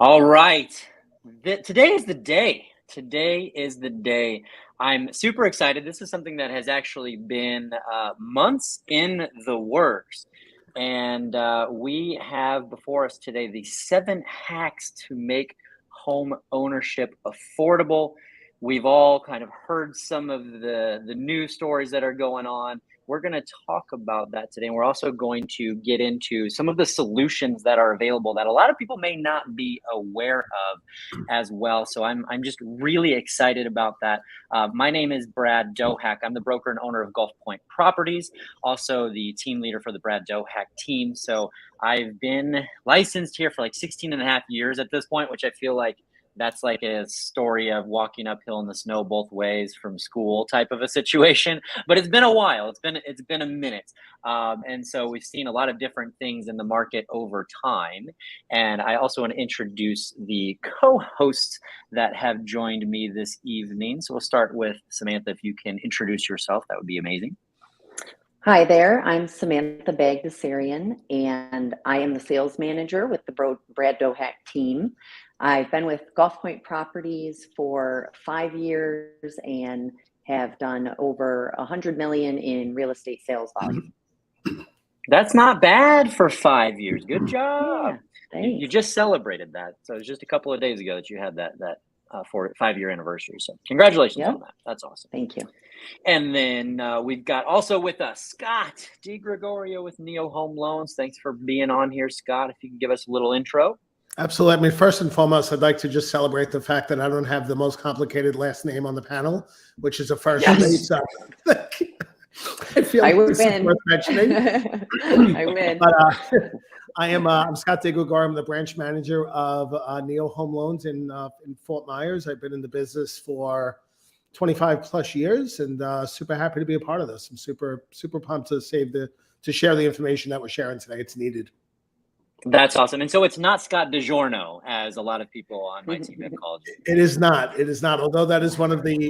All right. Today is the day. Today is the day. I'm super excited. This is something that has actually been months in the works. And we have before us today the 7 hacks to make home ownership affordable. We've all kind of heard some of the news stories that are going on. We're going to talk about that today. And we're also going to get into some of the solutions that are available that a lot of people may not be aware of as well. So I'm just really excited about that. My name is Brad Dohak. I'm the broker and owner of Gulf Point Properties, also the team leader for the Brad Dohak team. So I've been licensed here for like 16 and a half years at this point, which I feel like that's like a story of walking uphill in the snow both ways from school type of a situation. But it's been a while. It's been a minute, and so we've seen a lot of different things in the market over time. And I also want to introduce the co-hosts that have joined me this evening. So we'll start with Samantha. If you can introduce yourself, that would be amazing. Hi there, I'm Samantha Bagdasarian, and I am the sales manager with the Brad Dohak team. I've been with Gulf Point Properties for 5 years and have done over 100 million in real estate sales volume. That's not bad for 5 years. Good job. Yeah, You just celebrated that. So it was just a couple of days ago that you had that 5-year anniversary. So congratulations on that. That's awesome. Thank you. And then we've got also with us Scott DiGregorio with Neo Home Loans. Thanks for being on here, Scott. If you can give us a little intro. Absolutely. I mean, first and foremost, I'd like to just celebrate the fact that I don't have the most complicated last name on the panel, which is a first. Yes. So I feel I like win. this is worth mentioning. I win. But, I'm Scott DiGregorio. I'm the branch manager of Neo Home Loans in Fort Myers. I've been in the business for 25 plus years, and super happy to be a part of this. I'm super pumped to share the information that we're sharing today. It's needed. That's awesome. And so it's not Scott DiGiorno, as a lot of people on my team have called you. It is not. It is not. Although that is one of the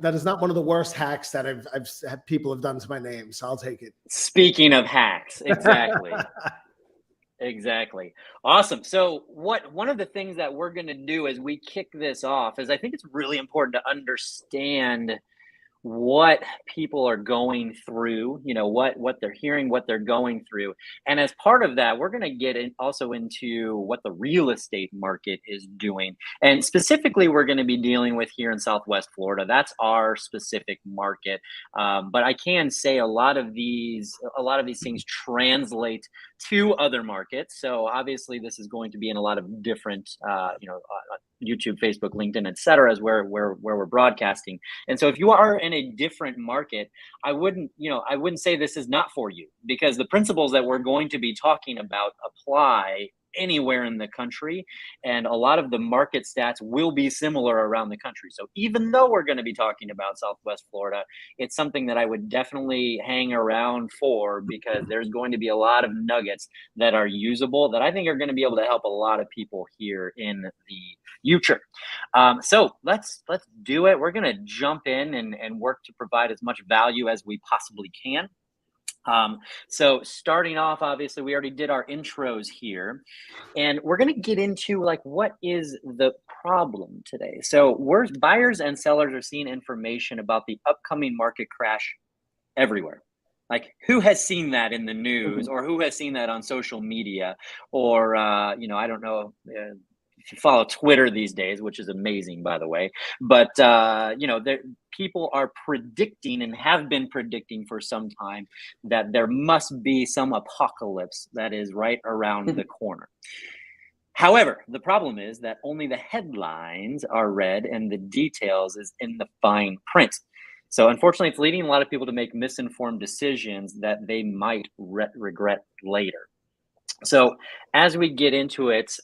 that is not one of the worst hacks that I've had people have done to my name. So I'll take it. Speaking of hacks, exactly. Exactly. Awesome. So one of the things that we're going to do as we kick this off is I think it's really important to understand what people are going through, what they're hearing, what they're going through. And as part of that, we're going to get also into what the real estate market is doing. And specifically, we're going to be dealing with here in Southwest Florida. That's our specific market. But I can say a lot of these things translate to other markets. So obviously this is going to be in a lot of different, YouTube, Facebook, LinkedIn, et cetera, is where we're broadcasting. And so if you are in a different market, I wouldn't say this is not for you, because the principles that we're going to be talking about apply anywhere in the country, and a lot of the market stats will be similar around the country. So even though we're going to be talking about Southwest Florida, it's something that I would definitely hang around for, because there's going to be a lot of nuggets that are usable that I think are going to be able to help a lot of people here in the future. So let's do it. We're going to jump in and work to provide as much value as we possibly can. So starting off, obviously, we already did our intros here, and we're going to get into what is the problem today. So buyers and sellers are seeing information about the upcoming market crash everywhere. Like, who has seen that in the news, or who has seen that on social media, or I don't know if you follow Twitter these days, which is amazing, by the way, but people are predicting and have been predicting for some time that there must be some apocalypse that is right around the corner. However, the problem is that only the headlines are read and the details is in the fine print. So unfortunately, it's leading a lot of people to make misinformed decisions that they might regret later. So as we get into it,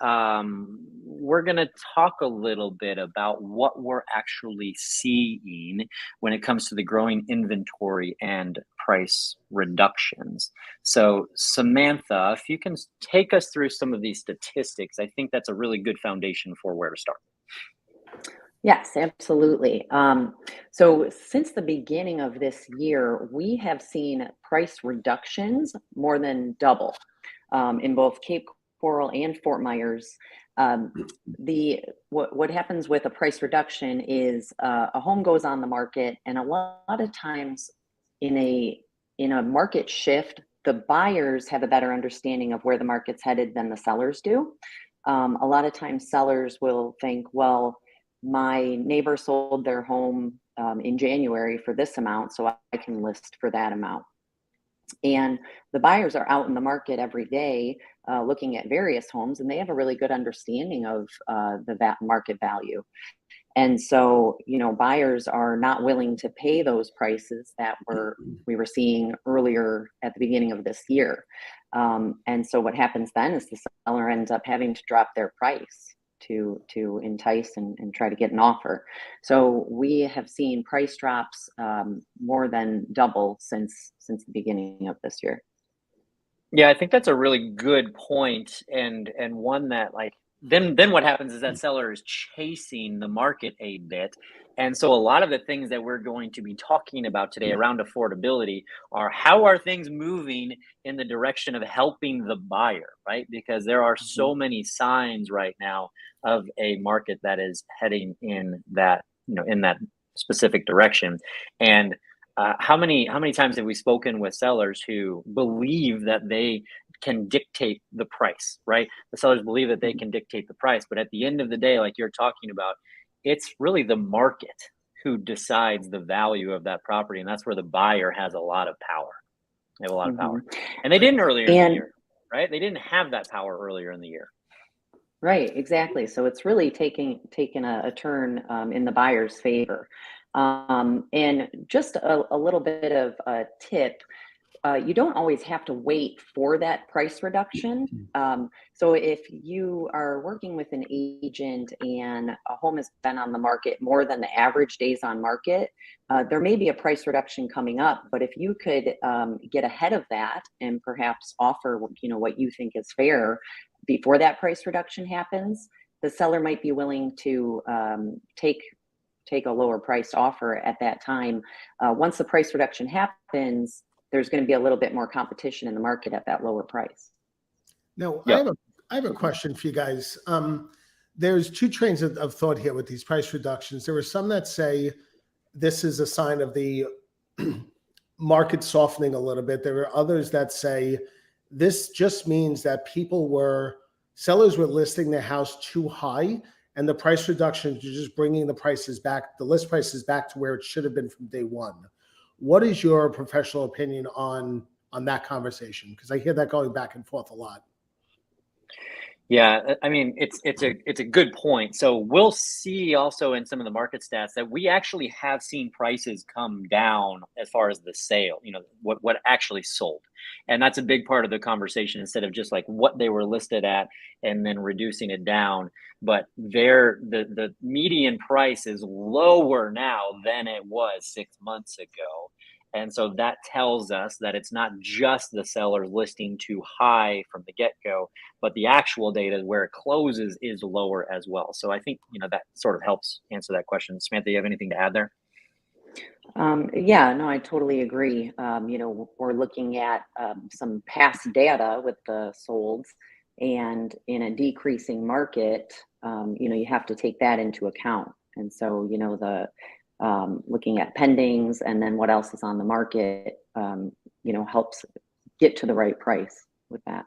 we're going to talk a little bit about what we're actually seeing when it comes to the growing inventory and price reductions. So Samantha, if you can take us through some of these statistics, I think that's a really good foundation for where to start. Yes, absolutely. So since the beginning of this year, we have seen price reductions more than double in both Cape Coral and Fort Myers. What happens with a price reduction is a home goes on the market, and a lot of times in a market shift, the buyers have a better understanding of where the market's headed than the sellers do. A lot of times sellers will think, well, my neighbor sold their home in January for this amount, so I can list for that amount. And the buyers are out in the market every day looking at various homes, and they have a really good understanding of the market value. And so, buyers are not willing to pay those prices that we were seeing earlier at the beginning of this year. And so what happens then is the seller ends up having to drop their price to entice and try to get an offer. So we have seen price drops more than double since the beginning of this year. Yeah, I think that's a really good point, and one that, like, then what happens is that seller is chasing the market a bit. And so a lot of the things that we're going to be talking about today around affordability are how are things moving in the direction of helping the buyer, right? Because there are so many signs right now of a market that is heading in that, in that specific direction. And how many times have we spoken with sellers who believe that they can dictate the price, right? The sellers believe that they can dictate the price, but at the end of the day, like you're talking about, it's really the market who decides the value of that property, and that's where the buyer has a lot of power. They have a lot of power, and they didn't earlier in the year, right? They didn't have that power earlier in the year. Right, exactly. So it's really taking a turn in the buyer's favor. And just a little bit of a tip. You don't always have to wait for that price reduction. So if you are working with an agent and a home has been on the market more than the average days on market, there may be a price reduction coming up. But if you could get ahead of that and perhaps offer, what you think is fair before that price reduction happens, the seller might be willing to take a lower priced offer at that time. Once the price reduction happens, there's going to be a little bit more competition in the market at that lower price. Now, I have a question for you guys. There's two trains of thought here with these price reductions. There are some that say this is a sign of the market softening a little bit. There are others that say this just means that sellers were listing their house too high, and the price reductions are just bringing the list prices back to where it should have been from day one. What is your professional opinion on that conversation? Because I hear that going back and forth a lot. Yeah, I mean, it's a good point. So we'll see also in some of the market stats that we actually have seen prices come down as far as the sale, what actually sold. And that's a big part of the conversation, instead of just like what they were listed at and then reducing it down. But the median price is lower now than it was 6 months ago. And so that tells us that it's not just the sellers listing too high from the get-go, but the actual data where it closes is lower as well. So I think, that sort of helps answer that question. Samantha, you have anything to add there? Yeah, no, I totally agree. We're looking at some past data with the solds, and in a decreasing market, you have to take that into account. And so, looking at pendings and then what else is on the market, helps get to the right price with that.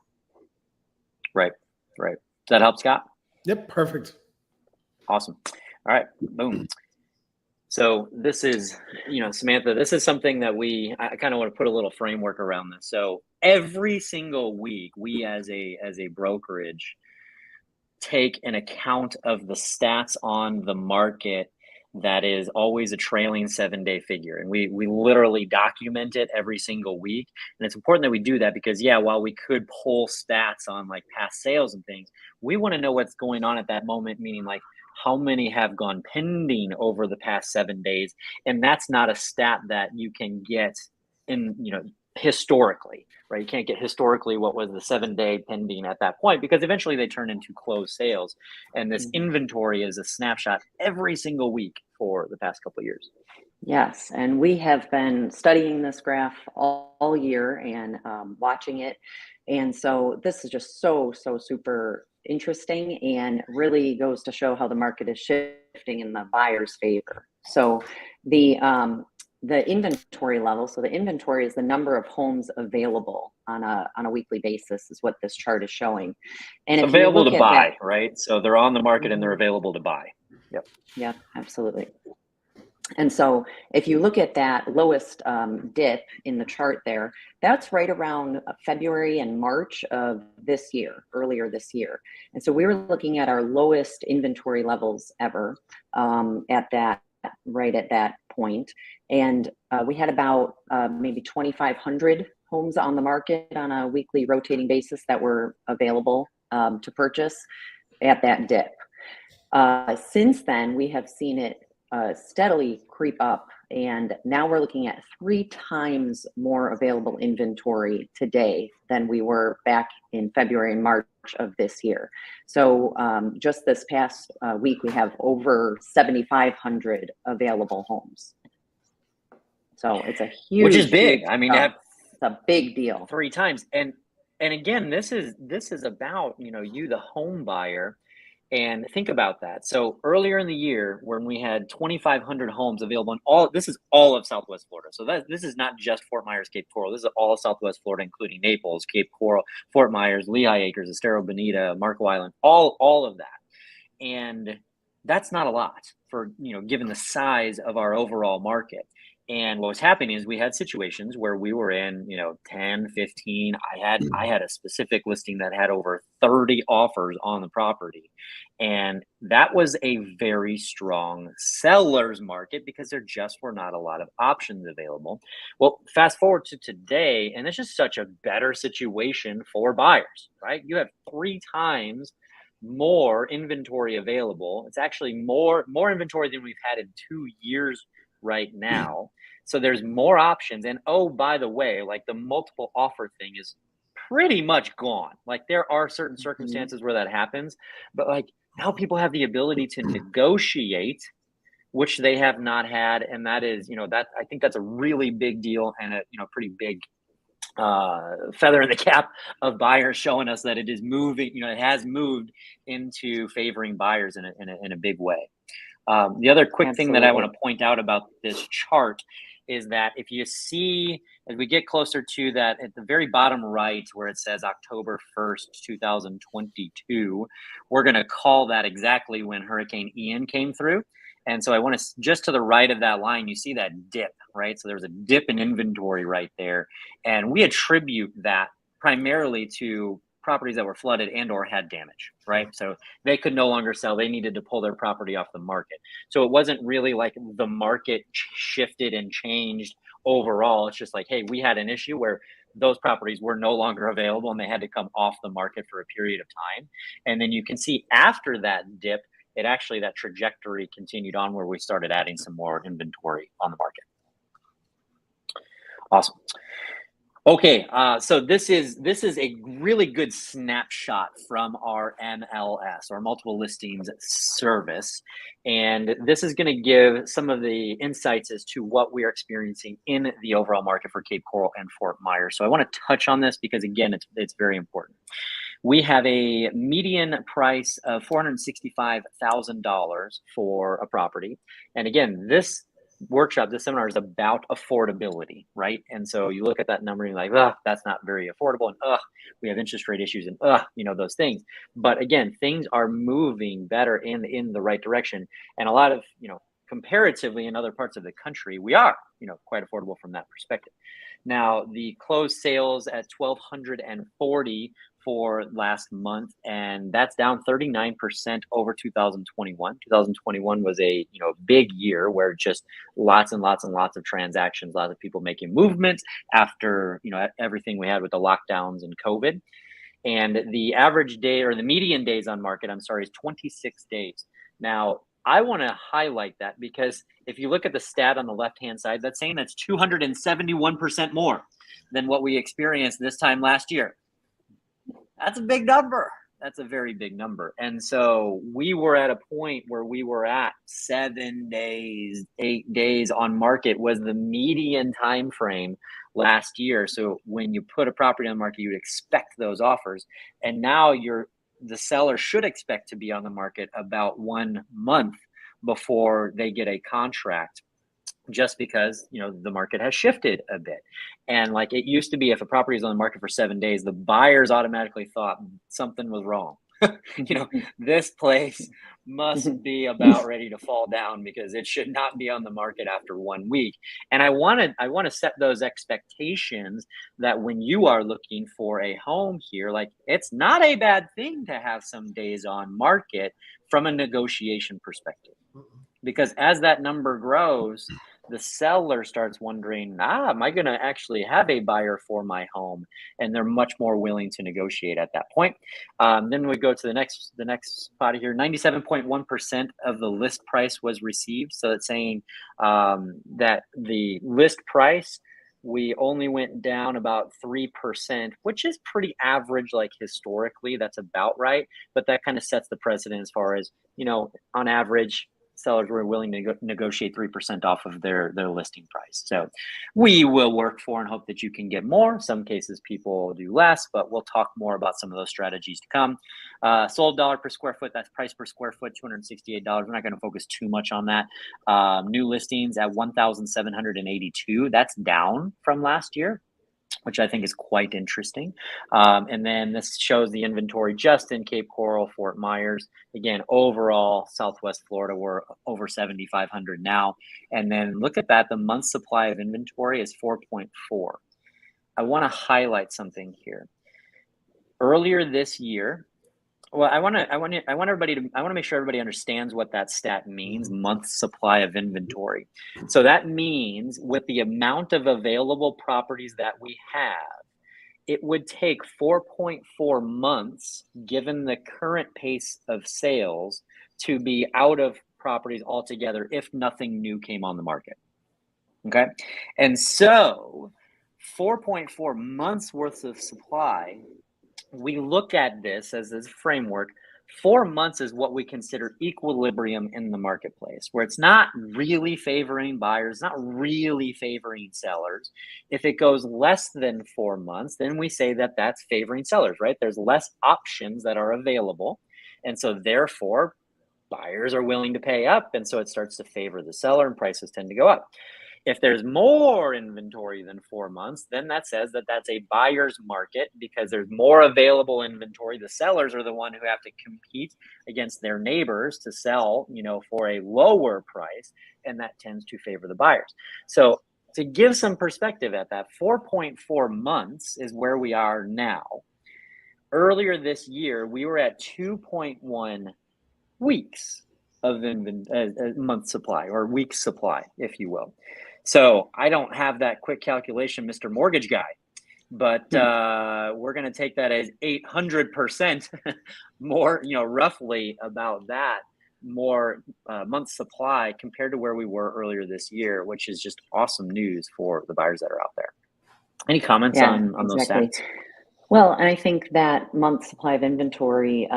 Right. Does that help, Scott? Yep, perfect. Awesome. All right, boom. So this is, Samantha, this is something that I kind of want to put a little framework around this. So every single week, we as a brokerage take an account of the stats on the market that is always a trailing 7-day figure. And we literally document it every single week. And it's important that we do that because, while we could pull stats on like past sales and things, we want to know what's going on at that moment, meaning like how many have gone pending over the past 7 days. And that's not a stat that you can get in, historically, right? You can't get historically what was the 7-day pending at that point, because eventually they turn into closed sales. And this inventory is a snapshot every single week for the past couple of years. Yes, and we have been studying this graph all year and watching it. And so this is just so super interesting and really goes to show how the market is shifting in the buyer's favor. So the inventory level, so the inventory is the number of homes available on a weekly basis, is what this chart is showing. And it's if you available look to at buy, that, right? So they're on the market and they're available to buy. Yep. Yeah, absolutely. And so if you look at that lowest dip in the chart there, that's right around February and March of this year, earlier this year. And so we were looking at our lowest inventory levels ever at that point. And we had about maybe 2,500 homes on the market on a weekly rotating basis that were available to purchase at that dip. Since then, we have seen it steadily creep up, and now we're looking at 3 times more available inventory today than we were back in February and March of this year. So just this past week, we have over 7,500 available homes. So it's a huge, which is big. Huge, I mean, it's a big deal. 3 times, and again, this is about, you know, you, the home buyer. And think about that. So earlier in the year, when we had 2,500 homes available in this is all of Southwest Florida. So this is not just Fort Myers, Cape Coral. This is all of Southwest Florida, including Naples, Cape Coral, Fort Myers, Lehigh Acres, Estero Bonita, Marco Island, all of that. And that's not a lot for, you know, given the size of our overall market. And what was happening is we had situations where we were in, you know, 10, 15. I had a specific listing that had over 30 offers on the property. And that was a very strong seller's market because there just were not a lot of options available. Well, fast forward to today, and it's just such a better situation for buyers, right? You have 3 times more inventory available. It's actually more inventory than we've had in 2 years right now. So there's more options. And oh, by the way, like the multiple offer thing is pretty much gone. Like there are certain circumstances where that happens, but like now people have the ability to negotiate, which they have not had. And that is, you know, that I think that's a really big deal and a, you know, pretty big feather in the cap of buyers, showing us that it is moving, you know, it has moved into favoring buyers in a big way. The other quick thing that I want to point out about this chart is that if you see, as we get closer to that, at the very bottom right where it says October 1st, 2022, we're going to call that exactly when Hurricane Ian came through. And so I want to, just to the right of that line, you see that dip, right? So there's a dip in inventory right there. And we attribute that primarily to properties that were flooded and or had damage, right? So they could no longer sell. They needed to pull their property off the market. So it wasn't really like the market shifted and changed overall. It's just like, hey, we had an issue where those properties were no longer available and they had to come off the market for a period of time. And then you can see after that dip, it actually, that trajectory continued on where we started adding some more inventory on the market. Awesome. Okay, so this is a really good snapshot from our MLS, or multiple listings service, and this is going to give some of the insights as to what we are experiencing in the overall market for Cape Coral and Fort Myers. So I want to touch on this because again, it's very important. We have a median price of $465,000 for a property, and again, this seminar is about affordability, right? And so you look at that number and you're like, oh, that's not very affordable, and we have interest rate issues, and you know, those things. But again, things are moving better in the right direction, and a lot of, you know, comparatively in other parts of the country, we are, you know, quite affordable from that perspective. Now, the closed sales at 1,240 for last month, and that's down 39% over 2021. 2021 was a, you know, big year where just lots and lots and lots of transactions, lots of people making movements after, you know, everything we had with the lockdowns and COVID. And the average day, or the median days on market, I'm sorry, is 26 days. Now, I want to highlight that because if you look at the stat on the left-hand side, that's saying that's 271% more than what we experienced this time last year. That's a big number. That's a very big number. And so we were at a point where we were at 7 days, 8 days on market was the median time frame last year. So when you put a property on the market, you would expect those offers. And now you're the seller should expect to be on the market about 1 month before they get a contract, just because, you know, the market has shifted a bit. And like it used to be, if a property is on the market for 7 days, the buyers automatically thought something was wrong. You know, this place must be about ready to fall down because it should not be on the market after 1 week. And I want to set those expectations that when you are looking for a home here, like it's not a bad thing to have some days on market from a negotiation perspective. Because as that number grows, the seller starts wondering, am I going to actually have a buyer for my home? And they're much more willing to negotiate at that point. Then we go to the next spot here. 97.1% of the list price was received. So it's saying that the list price, we only went down about 3%, which is pretty average, like historically, that's about right. But that kind of sets the precedent as far as, you know, on average, sellers were willing to negotiate 3% off of their listing price. So we will work for and hope that you can get more. Some cases people do less, but we'll talk more about some of those strategies to come. Sold dollar per square foot, that's price per square foot, $268. We're not going to focus too much on that. New listings at 1,782. That's down from last year, which I think is quite interesting. And then this shows the inventory just in Cape Coral, Fort Myers. Again, overall, Southwest Florida, we're over 7,500 now. And then look at that, the month supply of inventory is 4.4. I want to highlight something here. Earlier this year, well, I want to make sure everybody understands what that stat means, month supply of inventory. So that means with the amount of available properties that we have, it would take 4.4 months, given the current pace of sales, to be out of properties altogether if nothing new came on the market. Okay. And so 4.4 months worth of supply, we look at this as this framework. 4 months is what we consider equilibrium in the marketplace, where it's not really favoring buyers, not really favoring sellers. If it goes less than 4 months, then we say that that's favoring sellers, right? There's less options that are available. And so therefore, buyers are willing to pay up. And so it starts to favor the seller and prices tend to go up. If there's more inventory than 4 months, then that says that that's a buyer's market because there's more available inventory. The sellers are the one who have to compete against their neighbors to sell, you know, for a lower price, and that tends to favor the buyers. So to give some perspective at that, 4.4 months is where we are now. Earlier this year, we were at 2.1 weeks of month supply, or week supply, if you will. So I don't have that quick calculation, Mr. Mortgage Guy, but we're going to take that as 800% more, you know, roughly about that more month supply compared to where we were earlier this year, which is just awesome news for the buyers that are out there. Any comments on those stats? Well, and I think that month supply of inventory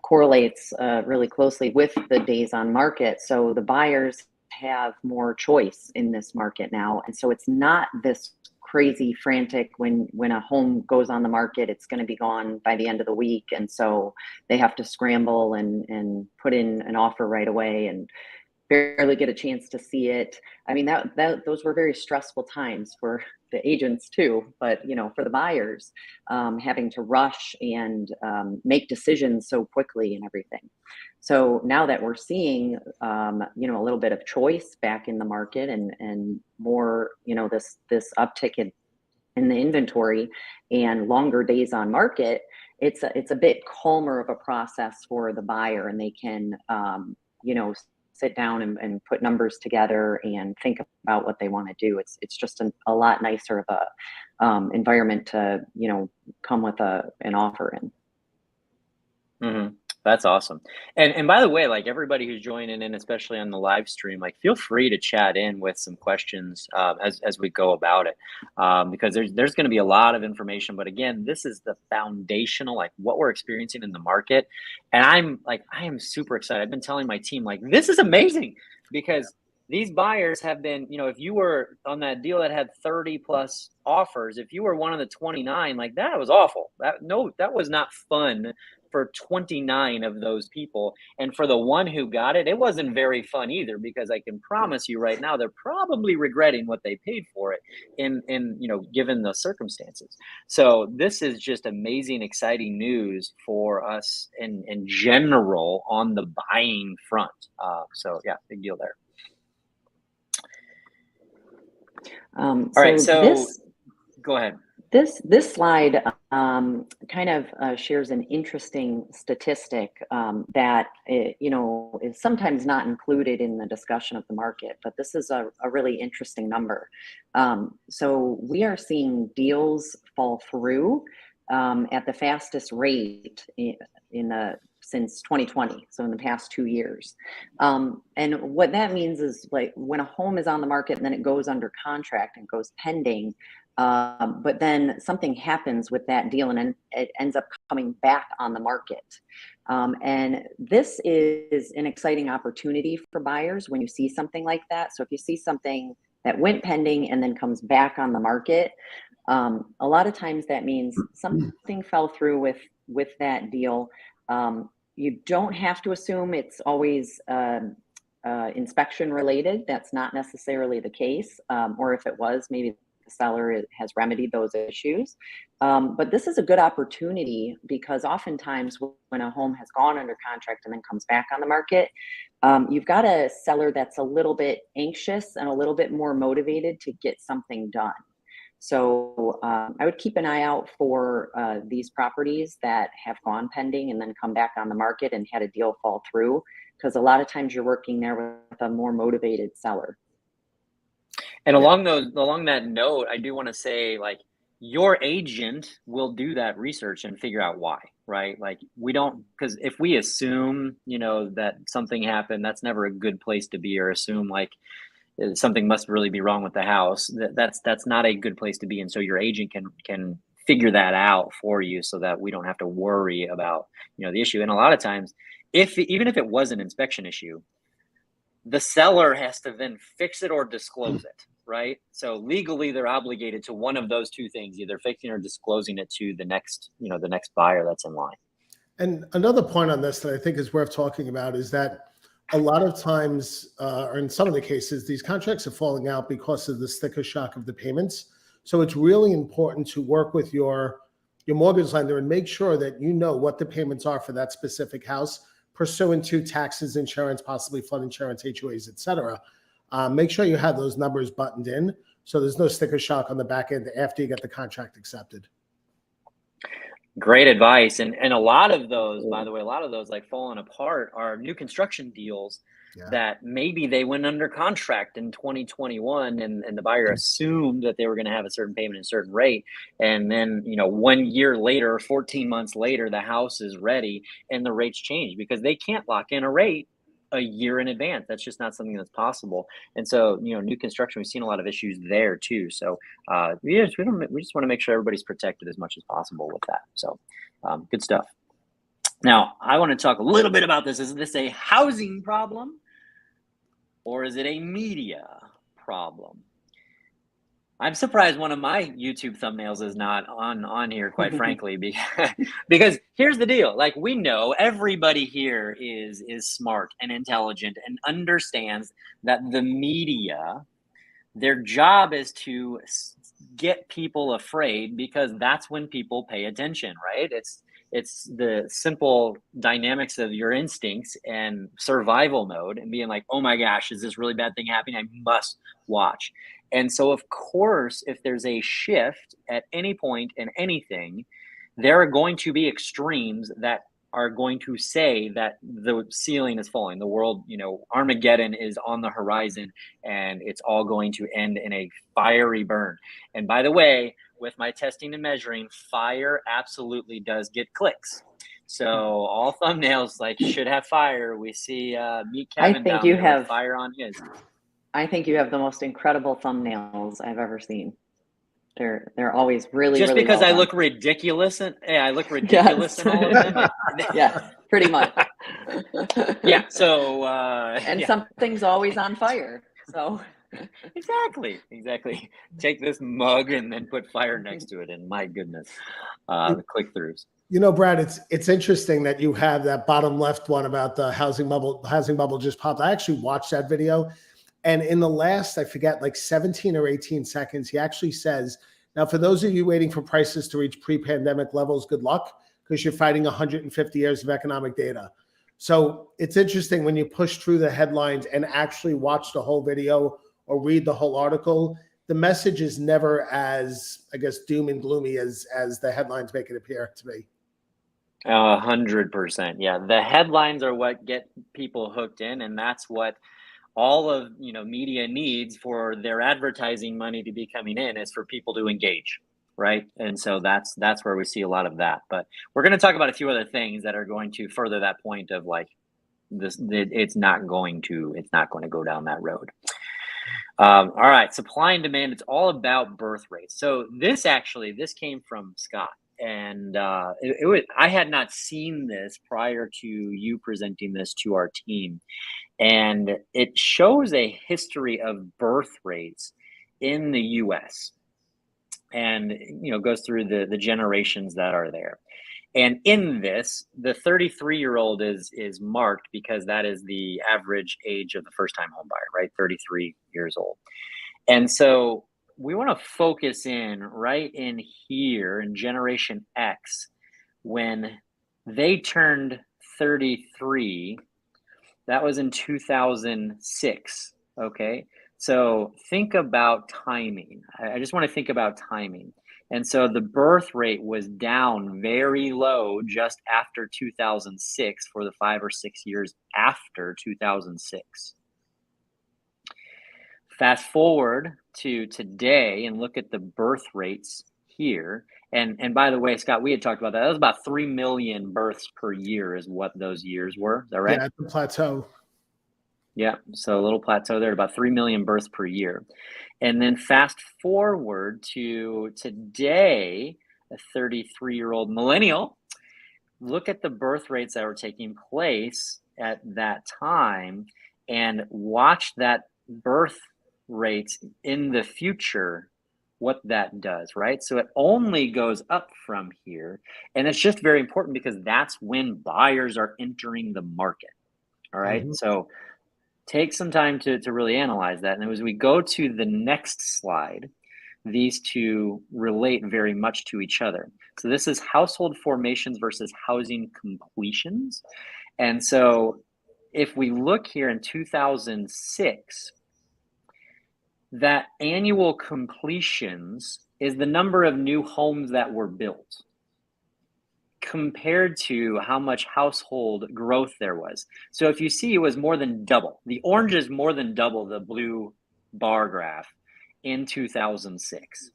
correlates really closely with the days on market. So the buyers have more choice in this market now. And so it's not this crazy frantic when a home goes on the market, it's going to be gone by the end of the week. And so they have to scramble and put in an offer right away and barely get a chance to see it. I mean, those were very stressful times for the agents too, but you know, for the buyers, having to rush and make decisions so quickly and everything. So now that we're seeing, you know, a little bit of choice back in the market and more, you know, this uptick in the inventory and longer days on market, it's a bit calmer of a process for the buyer, and they can, you know, sit down and put numbers together and think about what they want to do. It's just a lot nicer of a environment to, you know, come with an offer in. Mm-hmm. That's awesome. And by the way, like everybody who's joining in, especially on the live stream, like feel free to chat in with some questions as we go about it, because there's going to be a lot of information. But again, this is the foundational, like what we're experiencing in the market. And I am super excited. I've been telling my team, like, this is amazing because these buyers have been, you know, if you were on that deal that had 30 plus offers, if you were one of the 29, like that was awful. That was not fun for 29 of those people. And for the one who got it, it wasn't very fun either, because I can promise you right now, they're probably regretting what they paid for it given the circumstances. So this is just amazing, exciting news for us in general on the buying front. So yeah, big deal there. All right, so go ahead. This slide kind of shares an interesting statistic that is sometimes not included in the discussion of the market, but this is a really interesting number. So we are seeing deals fall through at the fastest rate since 2020, so in the past 2 years. And what that means is, like, when a home is on the market and then it goes under contract and goes pending, but then something happens with that deal and it ends up coming back on the market. And this is an exciting opportunity for buyers when you see something like that. So if you see something that went pending and then comes back on the market, a lot of times that means something fell through with that deal. You don't have to assume it's always inspection related. That's not necessarily the case. Or if it was, maybe the seller has remedied those issues. But this is a good opportunity, because oftentimes when a home has gone under contract and then comes back on the market, you've got a seller that's a little bit anxious and a little bit more motivated to get something done. So I would keep an eye out for these properties that have gone pending and then come back on the market and had a deal fall through, because a lot of times you're working there with a more motivated seller. And along that note, I do want to say, like, your agent will do that research and figure out why, right? Like, we don't, because if we assume, that something happened, that's never a good place to be, or assume like something must really be wrong with the house. That's not a good place to be. And so your agent can figure that out for you, so that we don't have to worry about, the issue. And a lot of times, even if it was an inspection issue, the seller has to then fix it or disclose it, right? So legally, they're obligated to one of those two things, either fixing or disclosing it to the next buyer that's in line. And another point on this that I think is worth talking about is that a lot of times, or in some of the cases, these contracts are falling out because of the sticker shock of the payments. So it's really important to work with your mortgage lender and make sure that you know what the payments are for that specific house, pursuant to taxes, insurance, possibly flood insurance, HOAs, et cetera. Make sure you have those numbers buttoned in, so there's no sticker shock on the back end after you get the contract accepted. Great advice. And a lot of those, by the way, like falling apart are new construction deals that maybe they went under contract in 2021 and the buyer assumed that they were going to have a certain payment and a certain rate. And then, 1 year later, 14 months later, the house is ready and the rates change, because they can't lock in a rate a year in advance. That's just not something that's possible. And so, new construction, we've seen a lot of issues there too. So we just want to make sure everybody's protected as much as possible with that. So good stuff. Now, I want to talk a little bit about this. Is this a housing problem, or is it a media problem? I'm surprised one of my YouTube thumbnails is not on here, quite frankly, because here's the deal. Like, we know everybody here is smart and intelligent and understands that the media, their job is to get people afraid, because that's when people pay attention, right? It's the simple dynamics of your instincts and survival mode and being like, oh my gosh, is this really bad thing happening? I must watch. And so, of course, if there's a shift at any point in anything, there are going to be extremes that are going to say that the ceiling is falling. The world, Armageddon is on the horizon, and it's all going to end in a fiery burn. And by the way, with my testing and measuring, fire absolutely does get clicks. So all thumbnails should have fire. We see Meet Kevin. I think you have fire on his. I think you have the most incredible thumbnails I've ever seen. They're always really, just really because well I done. Look ridiculous, and I look ridiculous in all of them. Yeah, pretty much. Yeah. So and something's always on fire. So exactly. Take this mug and then put fire next to it, and my goodness, the click-throughs. You know, Brad, it's interesting that you have that bottom left one about the housing bubble. Housing bubble just popped. I actually watched that video, and in the last, I forget, like 17 or 18 seconds, he actually says, "Now, for those of you waiting for prices to reach pre-pandemic levels, good luck, because you're fighting 150 years of economic data." So it's interesting when you push through the headlines and actually watch the whole video or read the whole article. The message is never as, I guess, doom and gloomy as the headlines make it appear to be. 100%. Yeah. The headlines are what get people hooked in, and that's what all of media needs for their advertising money to be coming in, is for people to engage, right? And so that's where we see a lot of that. But we're going to talk about a few other things that are going to further that point of like this. It's not going to go down that road. All right, supply and demand. It's all about birth rates. So this came from Scott, and I had not seen this prior to you presenting this to our team, and it shows a history of birth rates in the U.S. and goes through the generations that are there. And in this, the 33-year-old is marked because that is the average age of the first-time home buyer, right? 33 years old. And so we want to focus in right in here in Generation X. When they turned 33, that was in 2006, okay? So think about timing. I just want to think about timing. And so the birth rate was down very low just after 2006 for the 5 or 6 years after 2006. Fast forward to today and look at the birth rates here. And by the way, Scott, we had talked about that. That was about 3 million births per year is what those years were. Is that right? Yeah, at the plateau. Yeah, so a little plateau there, about 3 million births per year. And then fast forward to today, a 33-year-old millennial, look at the birth rates that were taking place at that time and watch that birth rates in the future, what that does, right? So it only goes up from here. And it's just very important because that's when buyers are entering the market. All right. Mhm. So take some time to really analyze that. And as we go to the next slide, these two relate very much to each other. So this is household formations versus housing completions. And so if we look here in 2006, that annual completions is the number of new homes that were built compared to how much household growth there was. So if you see, it was more than double. The orange is more than double the blue bar graph in 2006.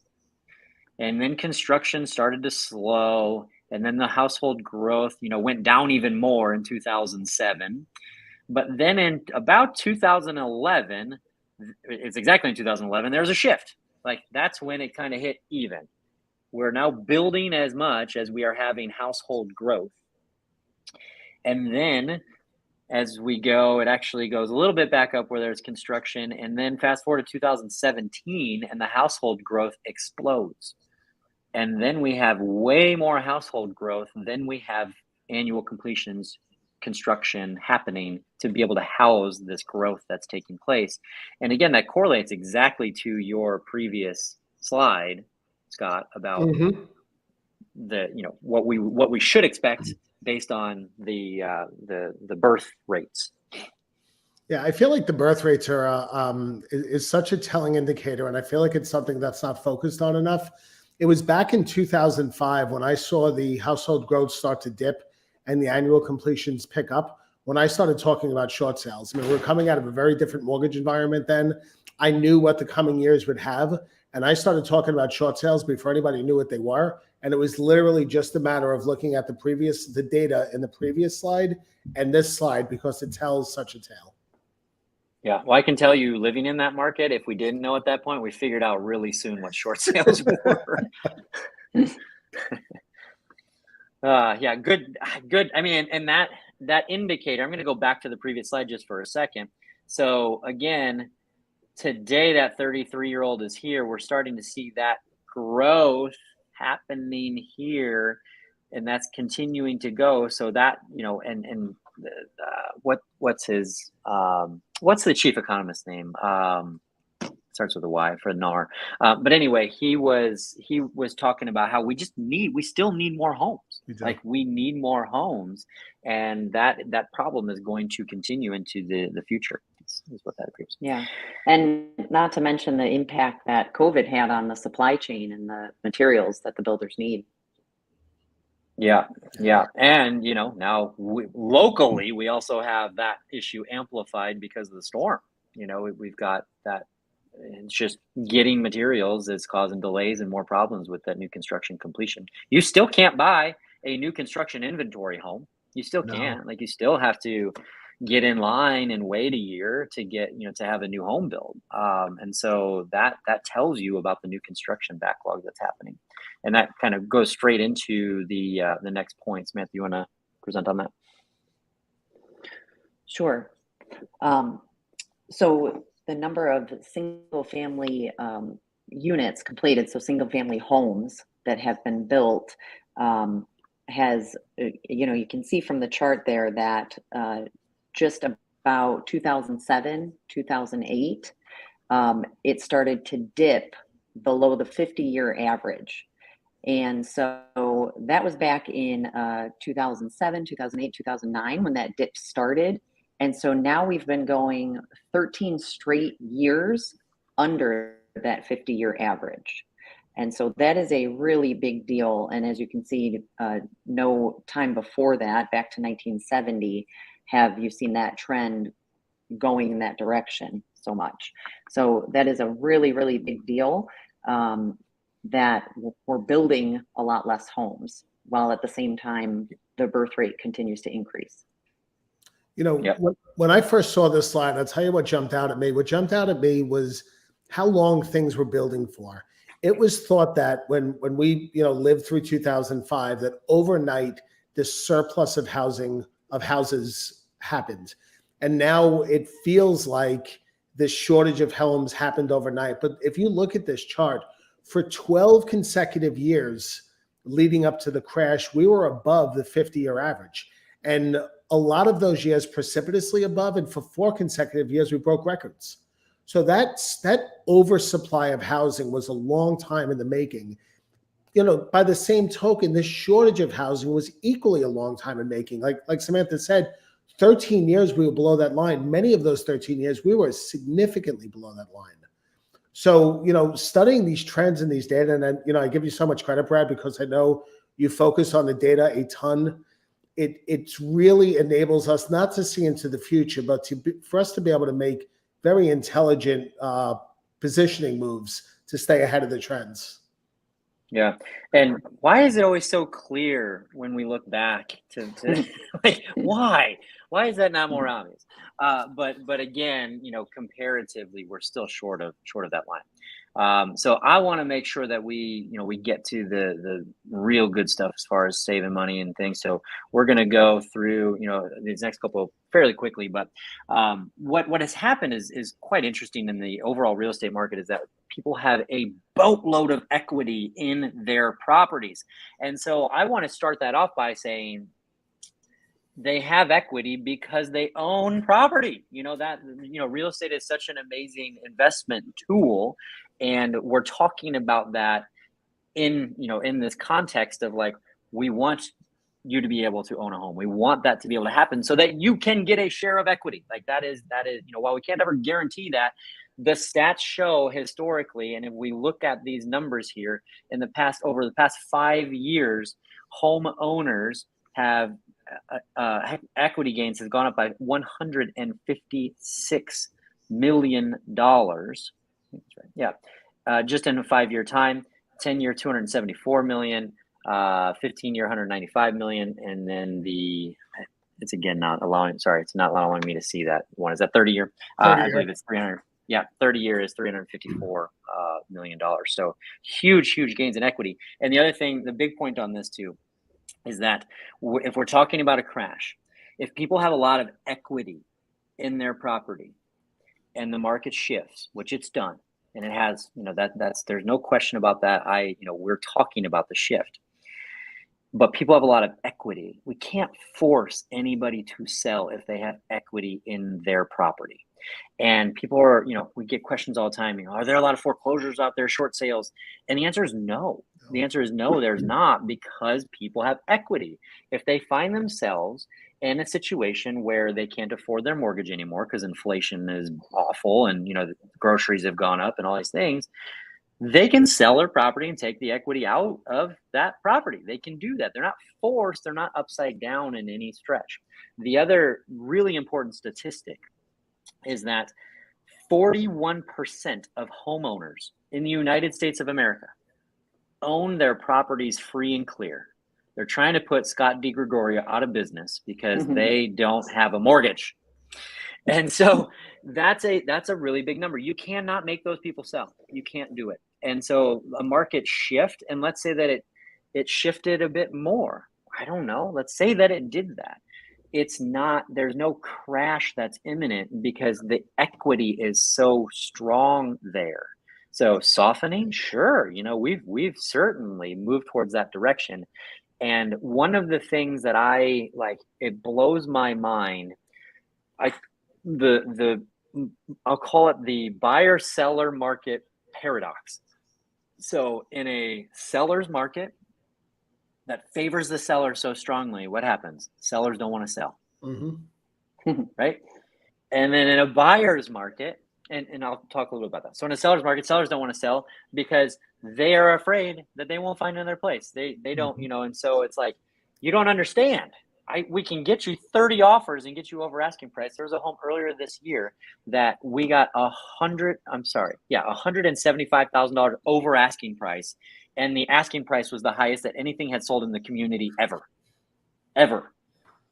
And then construction started to slow, and then the household growth, went down even more in 2007. But then in about 2011, it's exactly in 2011, there's a shift. Like that's when it kind of hit even. We're now building as much as we are having household growth. And then as we go, it actually goes a little bit back up where there's construction. And then fast forward to 2017 and the household growth explodes. And then we have way more household growth than we have annual completions, construction happening to be able to house this growth that's taking place. And again, that correlates exactly to your previous slide, Scott, about what we should expect based on the birth rates. Yeah, I feel like the birth rates are is such a telling indicator, and I feel like it's something that's not focused on enough. It was back in 2005 when I saw the household growth start to dip and the annual completions pick up. When I started talking about short sales, I mean, we're coming out of a very different mortgage environment then. I knew what the coming years would have, and I started talking about short sales before anybody knew what they were. And it was literally just a matter of looking at the data in the previous slide and this slide because it tells such a tale. Yeah, well, I can tell you, living in that market, if we didn't know at that point, we figured out really soon what short sales were. Yeah, good. I mean, and that indicator, I'm going to go back to the previous slide just for a second. So again, today that 33-year-old is here. We're starting to see that growth happening here. and that's continuing to go. So that, and what's his what's the chief economist's name? Starts with a Y for NAR. But anyway, he was talking about how we still need more homes. Like we need more homes, and that problem is going to continue into the future. Is what that appears. Yeah, and not to mention the impact that COVID had on the supply chain and the materials that the builders need. Yeah. And, now locally, we also have that issue amplified because of the storm. We've got that. It's just getting materials is causing delays and more problems with that new construction completion. You still can't buy a new construction inventory home. You still can't. Like, you still have to get in line and wait a year to get, to have a new home built. And so that tells you about the new construction backlog that's happening. And that kind of goes straight into the next point. Samantha, you want to present on that? Sure. So the number of single family units completed, so single family homes that have been built, has, you can see from the chart there that just about 2007, 2008, it started to dip below the 50-year average. And so that was back in 2007, 2008, 2009 when that dip started. And so now we've been going 13 straight years under that 50-year average. And so that is a really big deal. And as you can see, no time before that, back to 1970, have you seen that trend going in that direction so much. So that is a really, really big deal, that we're building a lot less homes while at the same time the birth rate continues to increase. When I first saw this slide, I'll tell you what jumped out at me. What jumped out at me was how long things were building for. It was thought that when we lived through 2005, that overnight this surplus of houses happened, and now it feels like this shortage of homes happened overnight. But if you look at this chart, for 12 consecutive years leading up to the crash, we were above the 50-year average, and a lot of those years precipitously above, and for 4 consecutive years we broke records. So that oversupply of housing was a long time in the making. By the same token, this shortage of housing was equally a long time in making. Like Samantha said, 13 years we were below that line. Many of those 13 years we were significantly below that line. So, studying these trends and these data, and I give you so much credit, Brad, because I know you focus on the data a ton. It really enables us not to see into the future, but for us to be able to make very intelligent positioning moves to stay ahead of the trends. Yeah. And why is it always so clear when we look back to like, why is that not more obvious? But again, comparatively, we're still short of that line. So I want to make sure that we get to the real good stuff as far as saving money and things. So we're going to go through, these next couple fairly quickly, but what has happened is quite interesting in the overall real estate market is that people have a boatload of equity in their properties. And so I want to start that off by saying they have equity because they own property. Real estate is such an amazing investment tool. And we're talking about that in this context of like, we want you to be able to own a home. We want that to be able to happen so that you can get a share of equity. Like that is, while we can't ever guarantee that, the stats show historically, and if we look at these numbers here over the past 5 years, home owners have equity gains has gone up by $156 million. Just in a 5-year time. 10-year, 274 million. 15-year, 195 million, and then it's not allowing me to see that one. Is that 30-year? I believe it's 300. Yeah, 30-year is $354 million. So huge gains in equity. And the other thing, the big point on this too, is that if we're talking about a crash, if people have a lot of equity in their property and the market shifts, which it's done, and it has, there's no question about that. We're talking about the shift. but people have a lot of equity. We can't force anybody to sell if they have equity in their property. And people are, we get questions all the time, are there a lot of foreclosures out there, short sales? And the answer is no. The answer is no, there's not, because people have equity. If they find themselves in a situation where they can't afford their mortgage anymore because inflation is awful and, the groceries have gone up and all these things, they can sell their property and take the equity out of that property. They can do that. They're not forced. They're not upside down in any stretch. The other really important statistic is that 41% of homeowners in the United States of America own their properties free and clear. They're trying to put Scott DiGregorio out of business because they don't have a mortgage. And so that's a really big number. You cannot make those people sell. You can't do it. And so a market shift, and let's say that it shifted a bit more. I don't know. Let's say that it did that. There's no crash that's imminent because the equity is so strong there. So softening, sure. We've certainly moved towards that direction. And one of the things that it blows my mind, I'll call it the buyer-seller market paradox. So in a seller's market that favors the seller so strongly, what happens? Sellers don't want to sell, right? And then in a buyer's market, and I'll talk a little bit about that. So in a seller's market, sellers don't want to sell because they are afraid that they won't find another place. They don't, and so it's like, you don't understand. We can get you 30 offers and get you over asking price. There was a home earlier this year that we got $175,000 over asking price. And the asking price was the highest that anything had sold in the community ever.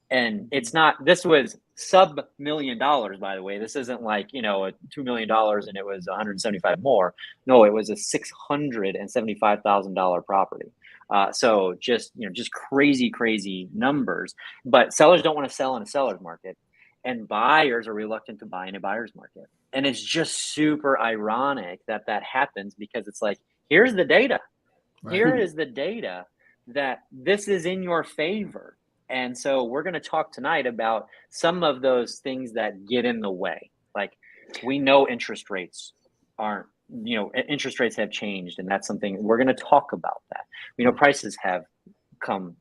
And this was sub $1 million, by the way. This isn't like, $2 million and it was 175 more. No, it was a $675,000 property. So just crazy numbers, but sellers don't want to sell in a seller's market and buyers are reluctant to buy in a buyer's market. And it's just super ironic that happens because it's like, here's the data. Right. Here is the data that this is in your favor. And so we're going to talk tonight about some of those things that get in the way. Like we know interest rates interest rates have changed, and that's something we're going to talk about that. Prices have come,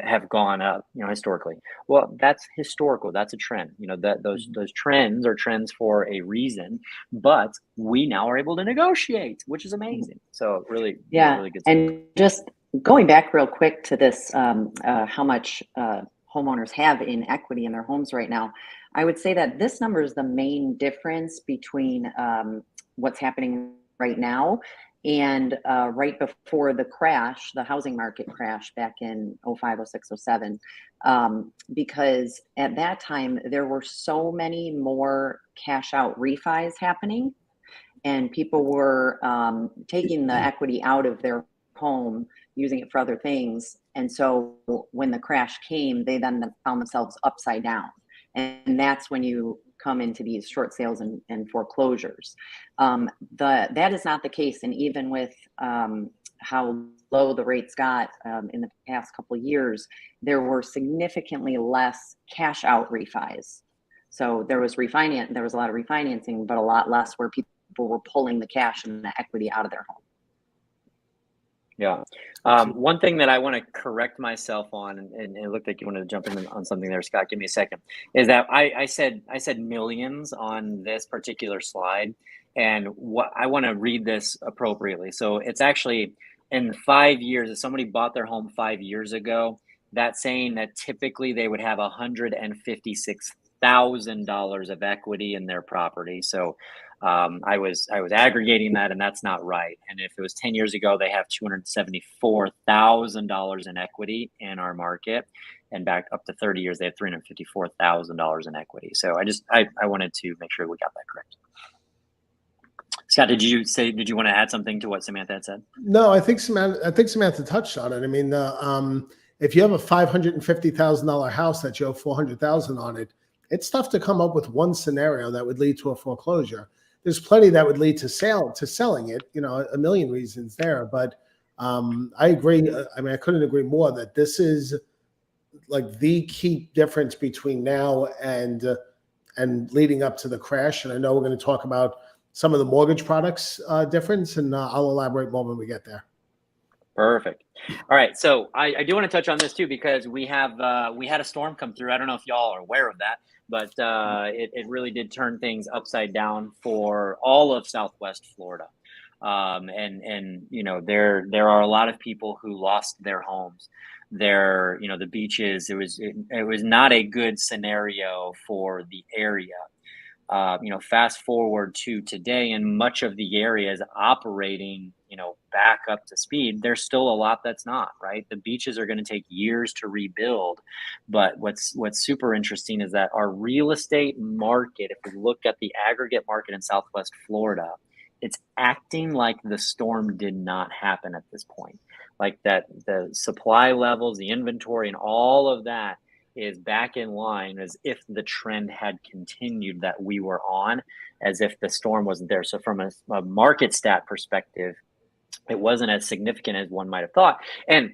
have gone up, historically. Well, that's historical. That's a trend. Those trends are trends for a reason, but we now are able to negotiate, which is amazing. So really, really good. And just going back real quick to this, how much homeowners have in equity in their homes right now, I would say that this number is the main difference between what's happening right now and right before the crash, the housing market crash back in 05, 06, 07, because at that time, there were so many more cash out refis happening and people were taking the equity out of their home, using it for other things. And so when the crash came, they then found themselves upside down. And that's when you come into these short sales and foreclosures. That is not the case. And even with how low the rates got in the past couple of years, there were significantly less cash out refis. So there was a lot of refinancing, but a lot less where people were pulling the cash and the equity out of their home. Yeah. One thing that I want to correct myself on, and it looked like you wanted to jump in on something there, Scott, give me a second, is that I said millions on this particular slide, and what I want to read this appropriately. So it's actually in 5 years, if somebody bought their home 5 years ago, that's saying that typically they would have $156,000 of equity in their property. So I was aggregating that, and that's not right. And if it was 10 years ago, they have $274,000 in equity in our market, and back up to 30 years, they have $354,000 in equity. So I wanted to make sure we got that correct. Scott, did you want to add something to what Samantha had said? No, I think Samantha touched on it. I mean, if you have a $550,000 house that you owe $400,000 on it, it's tough to come up with one scenario that would lead to a foreclosure. There's plenty that would lead to selling it, a million reasons there. But I agree. I mean, I couldn't agree more that this is like the key difference between now and leading up to the crash. And I know we're going to talk about some of the mortgage products difference, and I'll elaborate more when we get there. Perfect. All right, so I do want to touch on this too, because we had a storm come through. I don't know if y'all are aware of that, but it really did turn things upside down for all of Southwest Florida. And you know, there are a lot of people who lost their homes. You know, the beaches. It was not a good scenario for the area. You know, fast forward to today, and much of the area is operating, you know, back up to speed. There's still a lot that's not, right? The beaches are going to take years to rebuild. But what's super interesting is that our real estate market, if we look at the aggregate market in Southwest Florida, it's acting like the storm did not happen at this point. Like that, the supply levels, the inventory, and all of that is back in line as if the trend had continued that we were on, as if the storm wasn't there. So from a market stat perspective, it wasn't as significant as one might have thought. And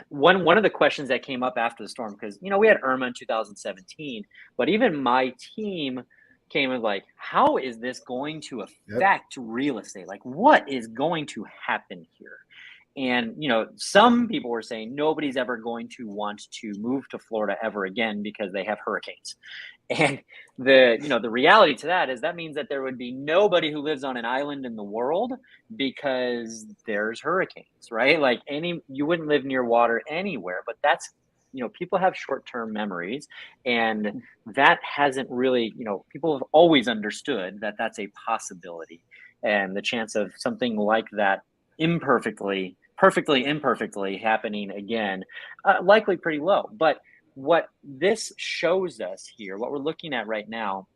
one of the questions that came up after the storm, because, you know, we had Irma in 2017, but even my team came and like, how is this going to affect real estate? Like, what is going to happen here? And, you know, some people were saying nobody's ever going to want to move to Florida ever again because they have hurricanes. And the reality to that is that means that there would be nobody who lives on an island in the world because there's hurricanes, right? Like you wouldn't live near water anywhere, but that's, you know, people have short-term memories, and that hasn't really, you know, people have always understood that that's a possibility, and the chance of something like that perfectly imperfectly happening again, likely pretty low. But what this shows us here, what we're looking at right now,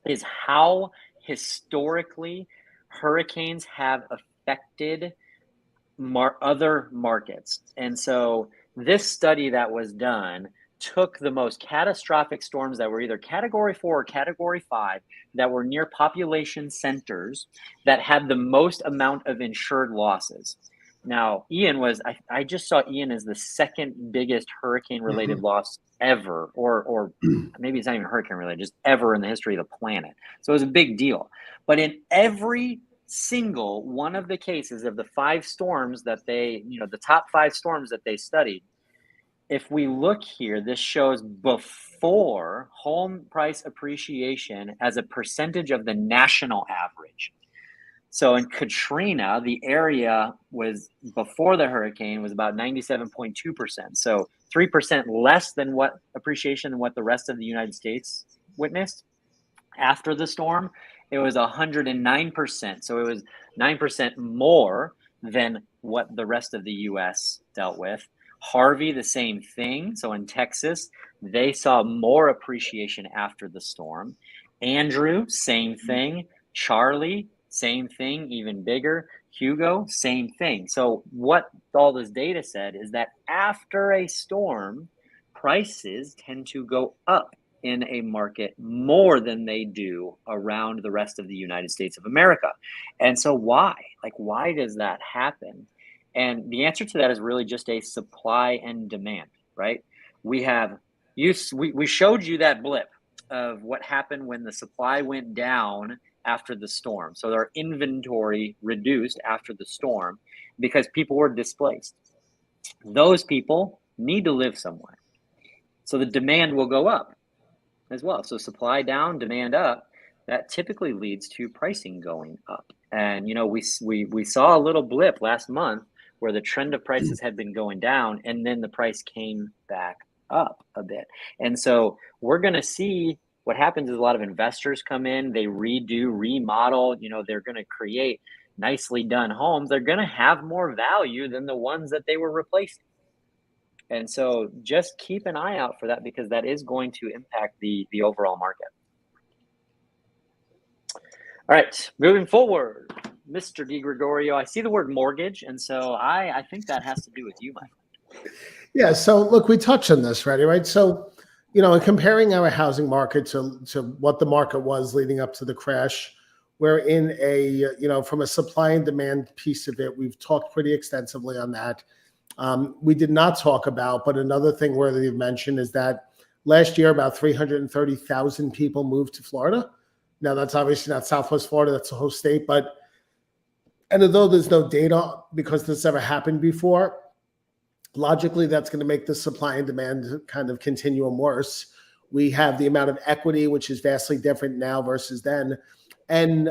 is how historically hurricanes have affected other markets. And so this study that was done took the most catastrophic storms that were either category 4 or category 5 that were near population centers that had the most amount of insured losses. Now, Ian I just saw Ian as the second biggest hurricane related loss ever, or maybe it's not even hurricane related, just ever in the history of the planet. So it was a big deal. But in every single one of the cases of the 5 storms that they, you know, the top 5 storms that they studied, if we look here, this shows before home price appreciation as a percentage of the national average. So in Katrina, the area was before the hurricane was about 97.2%. So 3% less than what appreciation than what the rest of the United States witnessed. After the storm, it was 109%. So it was 9% more than what the rest of the US dealt with. Harvey, the same thing. So in Texas, they saw more appreciation after the storm. Andrew, same thing. Charlie, same thing, even bigger. Hugo, same thing. So what all this data said is that after a storm, prices tend to go up in a market more than they do around the rest of the United States of America. And so why? Like, why does that happen? And the answer to that is really just a supply and demand, right? We showed you that blip of what happened when the supply went down after the storm. So their inventory reduced after the storm because people were displaced. Those people need to live somewhere. So the demand will go up as well. So supply down, demand up, that typically leads to pricing going up. And, you know, we saw a little blip last month where the trend of prices had been going down, and then the price came back up a bit. And so we're going to see what happens is a lot of investors come in, they remodel, you know, they're going to create nicely done homes. They're going to have more value than the ones that they were replacing. And so just keep an eye out for that, because that is going to impact the overall market. All right, moving forward, Mr. DiGregorio, I see the word mortgage, and so I think that has to do with you, Mike. Yeah, so look, we touched on this already, right? So, you know, in comparing our housing market to what the market was leading up to the crash, we're in a, from a supply and demand piece of it, we've talked pretty extensively on that. We did not talk about, but another thing worthy of mention is that last year, about 330,000 people moved to Florida. Now, that's obviously not Southwest Florida, that's the whole state. And although there's no data because this never happened before, logically, that's going to make the supply and demand kind of continuum worse. We have the amount of equity, which is vastly different now versus then. And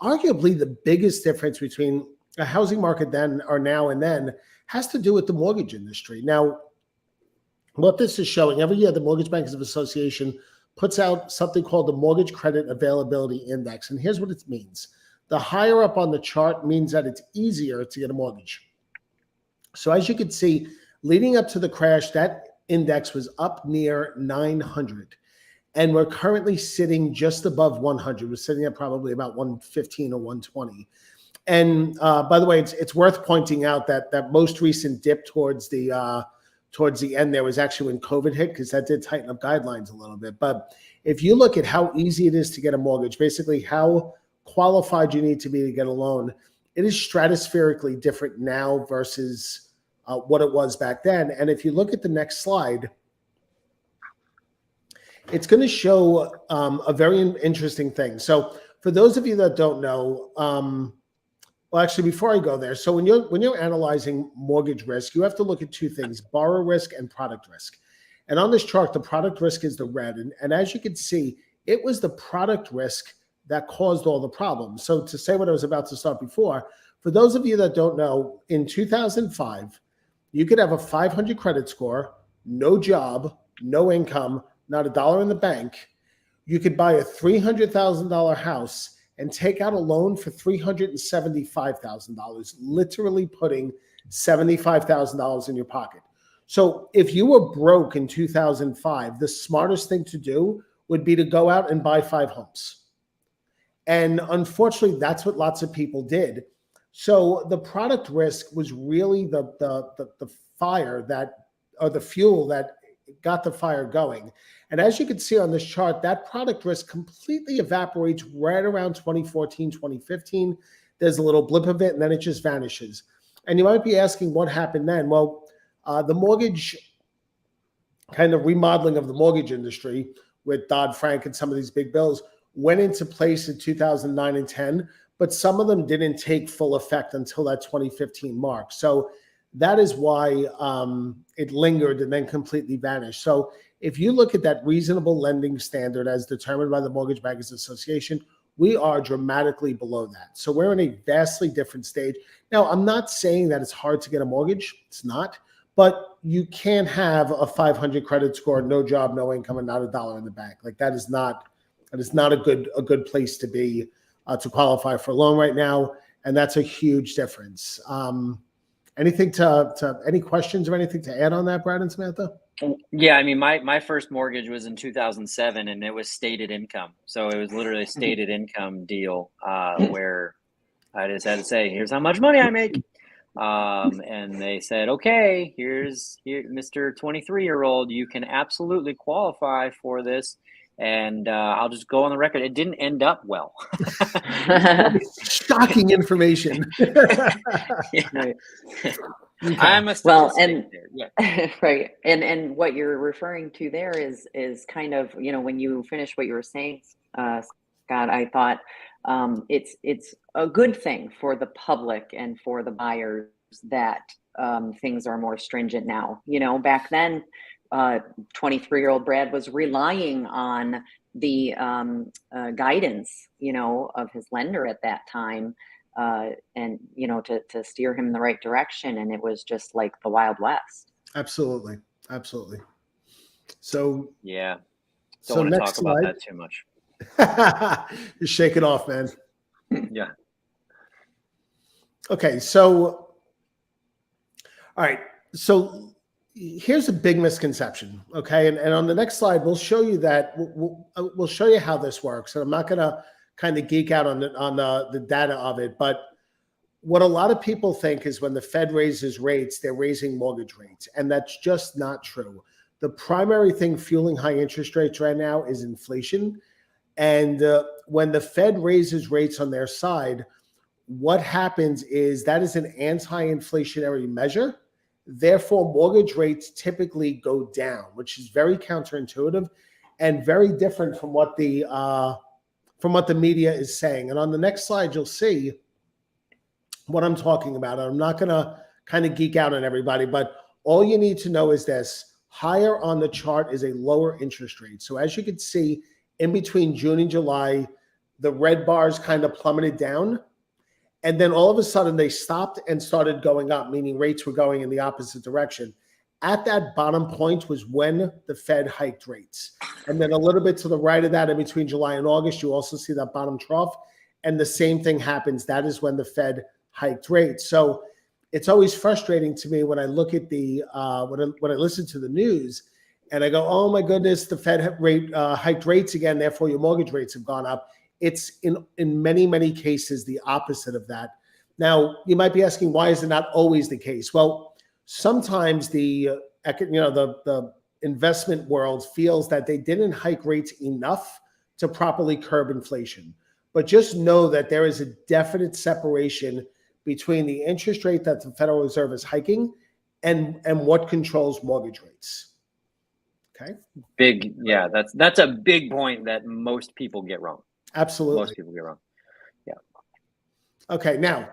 arguably the biggest difference between a housing market then or now and then has to do with the mortgage industry. Now, what this is showing, every year the Mortgage Bankers Association puts out something called the Mortgage Credit Availability Index. And here's what it means. The higher up on the chart means that it's easier to get a mortgage. So as you can see, leading up to the crash, that index was up near 900. And we're currently sitting just above 100. We're sitting at probably about 115 or 120. And by the way, it's worth pointing out that that most recent dip towards the end there was actually when COVID hit, because that did tighten up guidelines a little bit. But if you look at how easy it is to get a mortgage, basically how qualified you need to be to get a loan, it is stratospherically different now versus what it was back then. And if you look at the next slide, it's going to show a very interesting thing. So for those of you that don't know, well, actually, before I go there, so when you're analyzing mortgage risk, you have to look at two things: borrower risk and product risk. And on this chart, the product risk is the red. And as you can see, it was the product risk that caused all the problems. So to say what I was about to start before, for those of you that don't know, in 2005, you could have a 500 credit score, no job, no income, not a dollar in the bank. You could buy a $300,000 house and take out a loan for $375,000, literally putting $75,000 in your pocket. So if you were broke in 2005, the smartest thing to do would be to go out and buy 5 homes. And unfortunately, that's what lots of people did. So the product risk was really the fire that, or the fuel that got the fire going. And as you can see on this chart, that product risk completely evaporates right around 2014, 2015. There's a little blip of it, and then it just vanishes. And you might be asking what happened then. Well, the mortgage kind of remodeling of the mortgage industry with Dodd-Frank and some of these big bills went into place in 2009 and 10, but some of them didn't take full effect until that 2015 mark. So that is why it lingered and then completely vanished. So if you look at that reasonable lending standard as determined by the Mortgage Bankers Association, we are dramatically below that. So we're in a vastly different stage. Now, I'm not saying that it's hard to get a mortgage. It's not. But you can't have a 500 credit score, no job, no income, and not a dollar in the bank. Like that is not a good place to be to qualify for a loan right now. And that's a huge difference. Anything any questions or anything to add on that, Brad and Samantha? Yeah, I mean, my first mortgage was in 2007, and it was stated income. So it was literally a stated income deal where I just had to say, here's how much money I make. And they said, okay, here, Mr. 23-year-old, you can absolutely qualify for this. And I'll just go on the record. It didn't end up well. Shocking information. Right. Okay. I'm a right. And what you're referring to there is kind of, when you finish what you were saying, Scott, I thought it's a good thing for the public and for the buyers that things are more stringent now. Back then, 23-year-old Brad was relying on the guidance, of his lender at that time, and to steer him in the right direction. And it was just like the Wild West. Absolutely. So yeah, don't want to talk about that too much. Just shake it off, man. Yeah. Okay. So, all right. So here's a big misconception. Okay. And on the next slide, we'll show you that we'll show you how this works. And I'm not going to kind of geek out on the data of it, but what a lot of people think is when the Fed raises rates, they're raising mortgage rates. And that's just not true. The primary thing fueling high interest rates right now is inflation. And when the Fed raises rates on their side, what happens is that is an anti-inflationary measure. Therefore, mortgage rates typically go down, which is very counterintuitive and very different from what the media is saying. And on the next slide, you'll see what I'm talking about. I'm not going to kind of geek out on everybody, but all you need to know is this: higher on the chart is a lower interest rate. So as you can see, in between June and July, the red bars kind of plummeted down. And then all of a sudden they stopped and started going up, meaning rates were going in the opposite direction. At that bottom point was when the Fed hiked rates. And then a little bit to the right of that, in between July and August, you also see that bottom trough. And the same thing happens. That is when the Fed hiked rates. So it's always frustrating to me when I look at the, when I listen to the news and I go, oh my goodness, the Fed hiked rates again, therefore your mortgage rates have gone up. It's in many, many cases the opposite of that. Now, you might be asking, why is it not always the case? Well, sometimes the investment world feels that they didn't hike rates enough to properly curb inflation. But just know that there is a definite separation between the interest rate that the Federal Reserve is hiking and what controls mortgage rates. Okay. That's a big point that most people get wrong. Absolutely. Most people get wrong. Yeah. Okay. Now,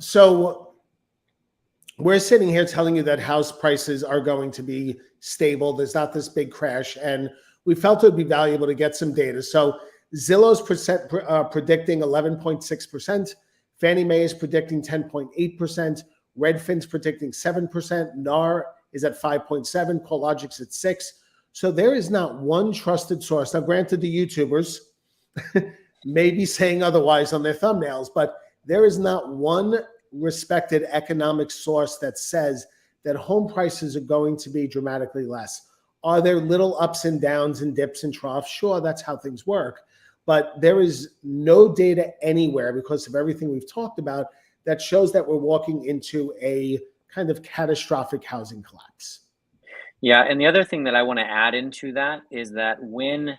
so we're sitting here telling you that house prices are going to be stable. There's not this big crash, and we felt it would be valuable to get some data. So Zillow's predicting 11.6%. Fannie Mae is predicting 10.8%. Redfin's predicting 7%. NAR is at 5.7%. CoreLogic's at 6%. So there is not one trusted source. Now, granted, the YouTubers may be saying otherwise on their thumbnails, but there is not one respected economic source that says that home prices are going to be dramatically less. Are there little ups and downs and dips and troughs? Sure, that's how things work. But there is no data anywhere, because of everything we've talked about, that shows that we're walking into a kind of catastrophic housing collapse. Yeah, and the other thing that I want to add into that is that when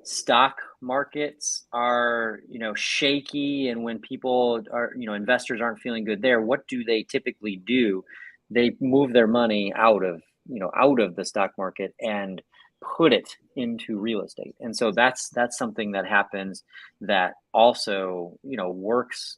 stock markets are, shaky, and when people are, investors aren't feeling good there, what do they typically do? They move their money out of the stock market and put it into real estate. And so that's something that happens that also, works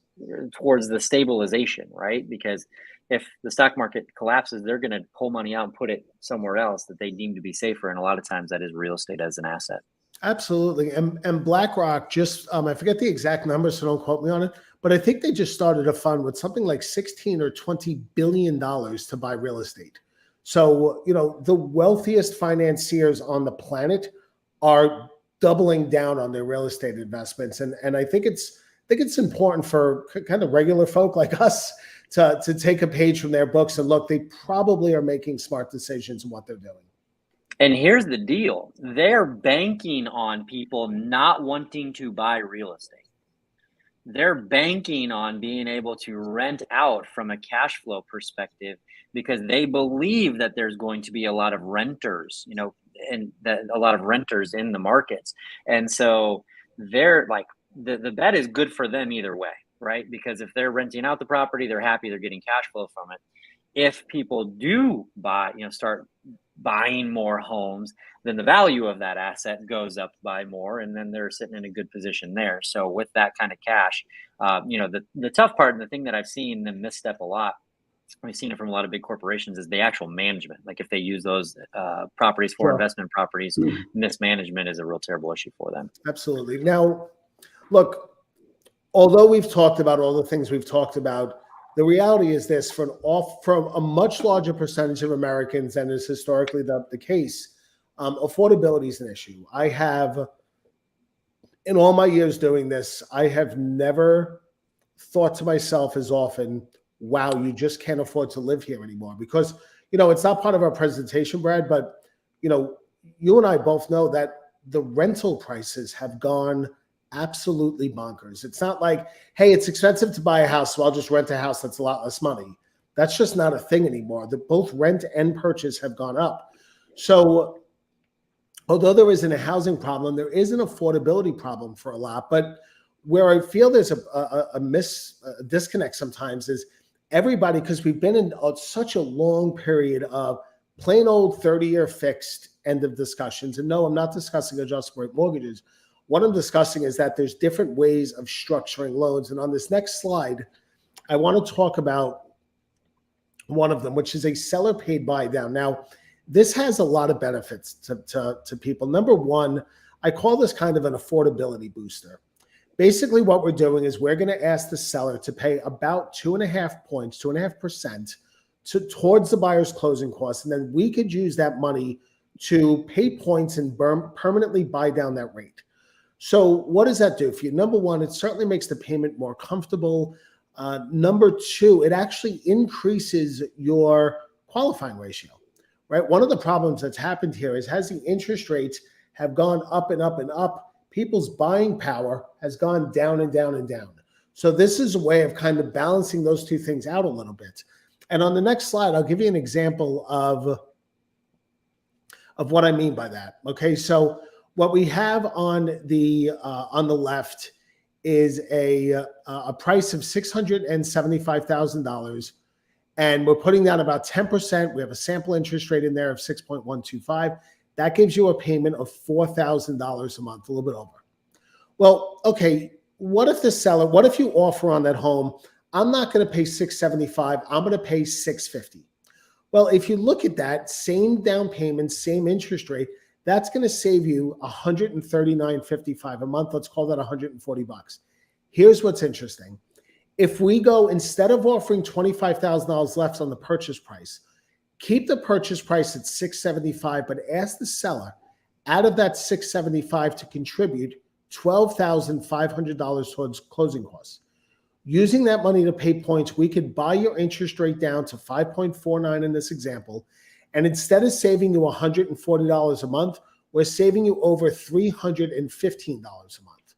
towards the stabilization, right? Because if the stock market collapses, they're going to pull money out and put it somewhere else that they deem to be safer. And a lot of times that is real estate as an asset. Absolutely. And BlackRock just, I forget the exact numbers, so don't quote me on it, but I think they just started a fund with something like $16 or $20 billion to buy real estate. So, the wealthiest financiers on the planet are doubling down on their real estate investments. And I think it's important for kind of regular folk like us to take a page from their books and look, they probably are making smart decisions in what they're doing. And here's the deal. They're banking on people not wanting to buy real estate. They're banking on being able to rent out from a cash flow perspective, because they believe that there's going to be a lot of renters, and that a lot of renters in the markets. And so they're like, the bet is good for them either way, right? Because if they're renting out the property, they're happy, they're getting cash flow from it. If people do buy, start buying more homes, then the value of that asset goes up by more, and then they're sitting in a good position there. So with that kind of cash, the tough part, and the thing that I've seen them misstep a lot, we've seen it from a lot of big corporations, is the actual management. Like if they use those properties for investment properties, mismanagement is a real terrible issue for them. Absolutely. Now, look, although we've talked about all the things we've talked about, the reality is this: from a much larger percentage of Americans than is historically the case, affordability is an issue. I have, in all my years doing this, I have never thought to myself as often, wow, you just can't afford to live here anymore. Because, it's not part of our presentation, Brad, but, you and I both know that the rental prices have gone absolutely bonkers. It's not like, hey, it's expensive to buy a house, so I'll just rent a house that's a lot less money. That's just not a thing anymore. Both rent and purchase have gone up. So although there isn't a housing problem, there is an affordability problem for a lot. But where I feel there's a disconnect sometimes is everybody, because we've been in such a long period of plain old 30-year fixed end of discussions. And no, I'm not discussing adjustable rate mortgages. What I'm discussing is that there's different ways of structuring loans. And on this next slide, I want to talk about one of them, which is a seller paid buy down. Now, this has a lot of benefits to people. Number one, I call this kind of an affordability booster. Basically, what we're doing is we're going to ask the seller to pay about 2.5% towards the buyer's closing costs. And then we could use that money to pay points and permanently buy down that rate. So what does that do for you? Number one, it certainly makes the payment more comfortable. Number two, it actually increases your qualifying ratio, right? One of the problems that's happened here is as the interest rates have gone up and up and up, people's buying power has gone down and down and down. So this is a way of kind of balancing those two things out a little bit. And on the next slide, I'll give you an example of what I mean by that. Okay, so what we have on the left is a price of $675,000, and we're putting down about 10%. We have a sample interest rate in there of 6.125. That gives you a payment of $4,000 a month, a little bit over. Well, okay, what if you offer on that home, I'm not going to pay $675, I'm going to pay $650. Well, if you look at that, same down payment, same interest rate, that's going to save you $139.55 a month. Let's call that $140. Here's what's interesting. If we go, instead of offering $25,000 left on the purchase price, keep the purchase price at $675, but ask the seller out of that $675 to contribute $12,500 towards closing costs. Using that money to pay points, we could buy your interest rate down to 5.49 in this example. And instead of saving you $140 a month, we're saving you over $315 a month.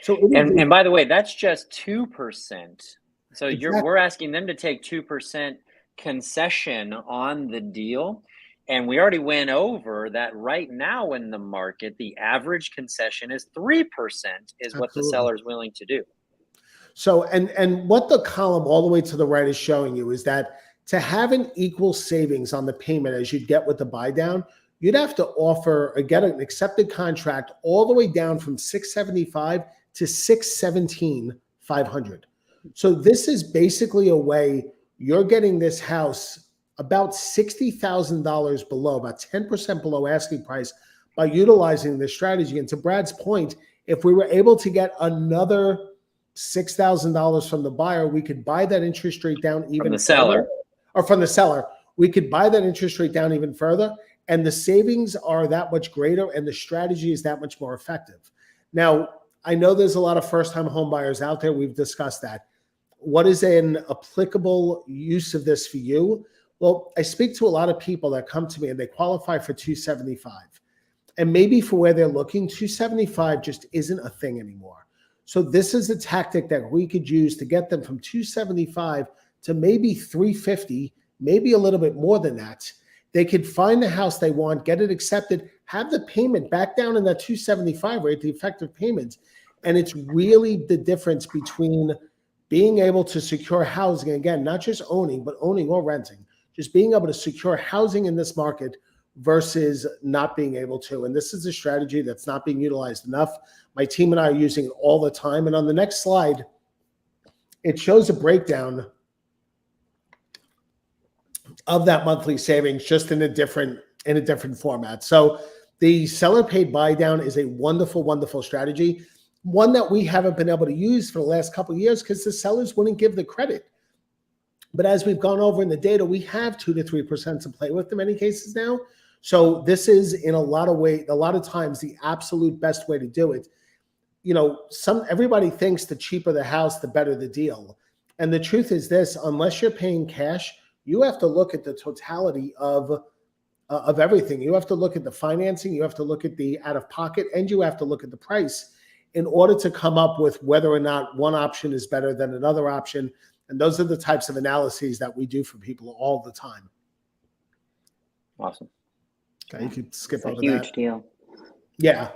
So, and by the way, that's just 2%. So exactly. we're asking them to take 2% concession on the deal. And we already went over that right now in the market, the average concession is 3% is what the seller is willing to do. So, and what the column all the way to the right is showing you is that to have an equal savings on the payment as you'd get with the buy down, you'd have to offer or get an accepted contract all the way down from $675 to $617,500. So this is basically a way you're getting this house about $60,000 below, about 10% below asking price by utilizing this strategy. And to Brad's point, if we were able to get another $6,000 from the buyer, we could buy that interest rate down even from the seller. Or from the seller, we could buy that interest rate down even further, and the savings are that much greater, and the strategy is that much more effective. Now, I know there's a lot of first-time home buyers out there. We've discussed that. What is an applicable use of this for you? Well, I speak to a lot of people that come to me and they qualify for $275. And maybe for where they're looking, $275 just isn't a thing anymore. So this is a tactic that we could use to get them from $275 to maybe $350, maybe a little bit more than that. They could find the house they want, get it accepted, have the payment back down in that $275 rate, the effective payment. And it's really the difference between being able to secure housing, again, not just owning, but owning or renting, just being able to secure housing in this market versus not being able to. And this is a strategy that's not being utilized enough. My team and I are using it all the time. And on the next slide, it shows a breakdown of that monthly savings just in a different format. So the seller paid buy down is a wonderful, wonderful strategy. One that we haven't been able to use for the last couple of years because the sellers wouldn't give the credit. But as we've gone over in the data, we have 2 to 3% to play with in many cases now. So this is in a lot of times the absolute best way to do it. You know, everybody thinks the cheaper the house, the better the deal. And the truth is this, unless you're paying cash, you have to look at the totality of everything. You have to look at the financing, you have to look at the out-of-pocket, and you have to look at the price in order to come up with whether or not one option is better than another option. And those are the types of analyses that we do for people all the time. Awesome. Okay, you could skip It's a over huge that. deal. Yeah.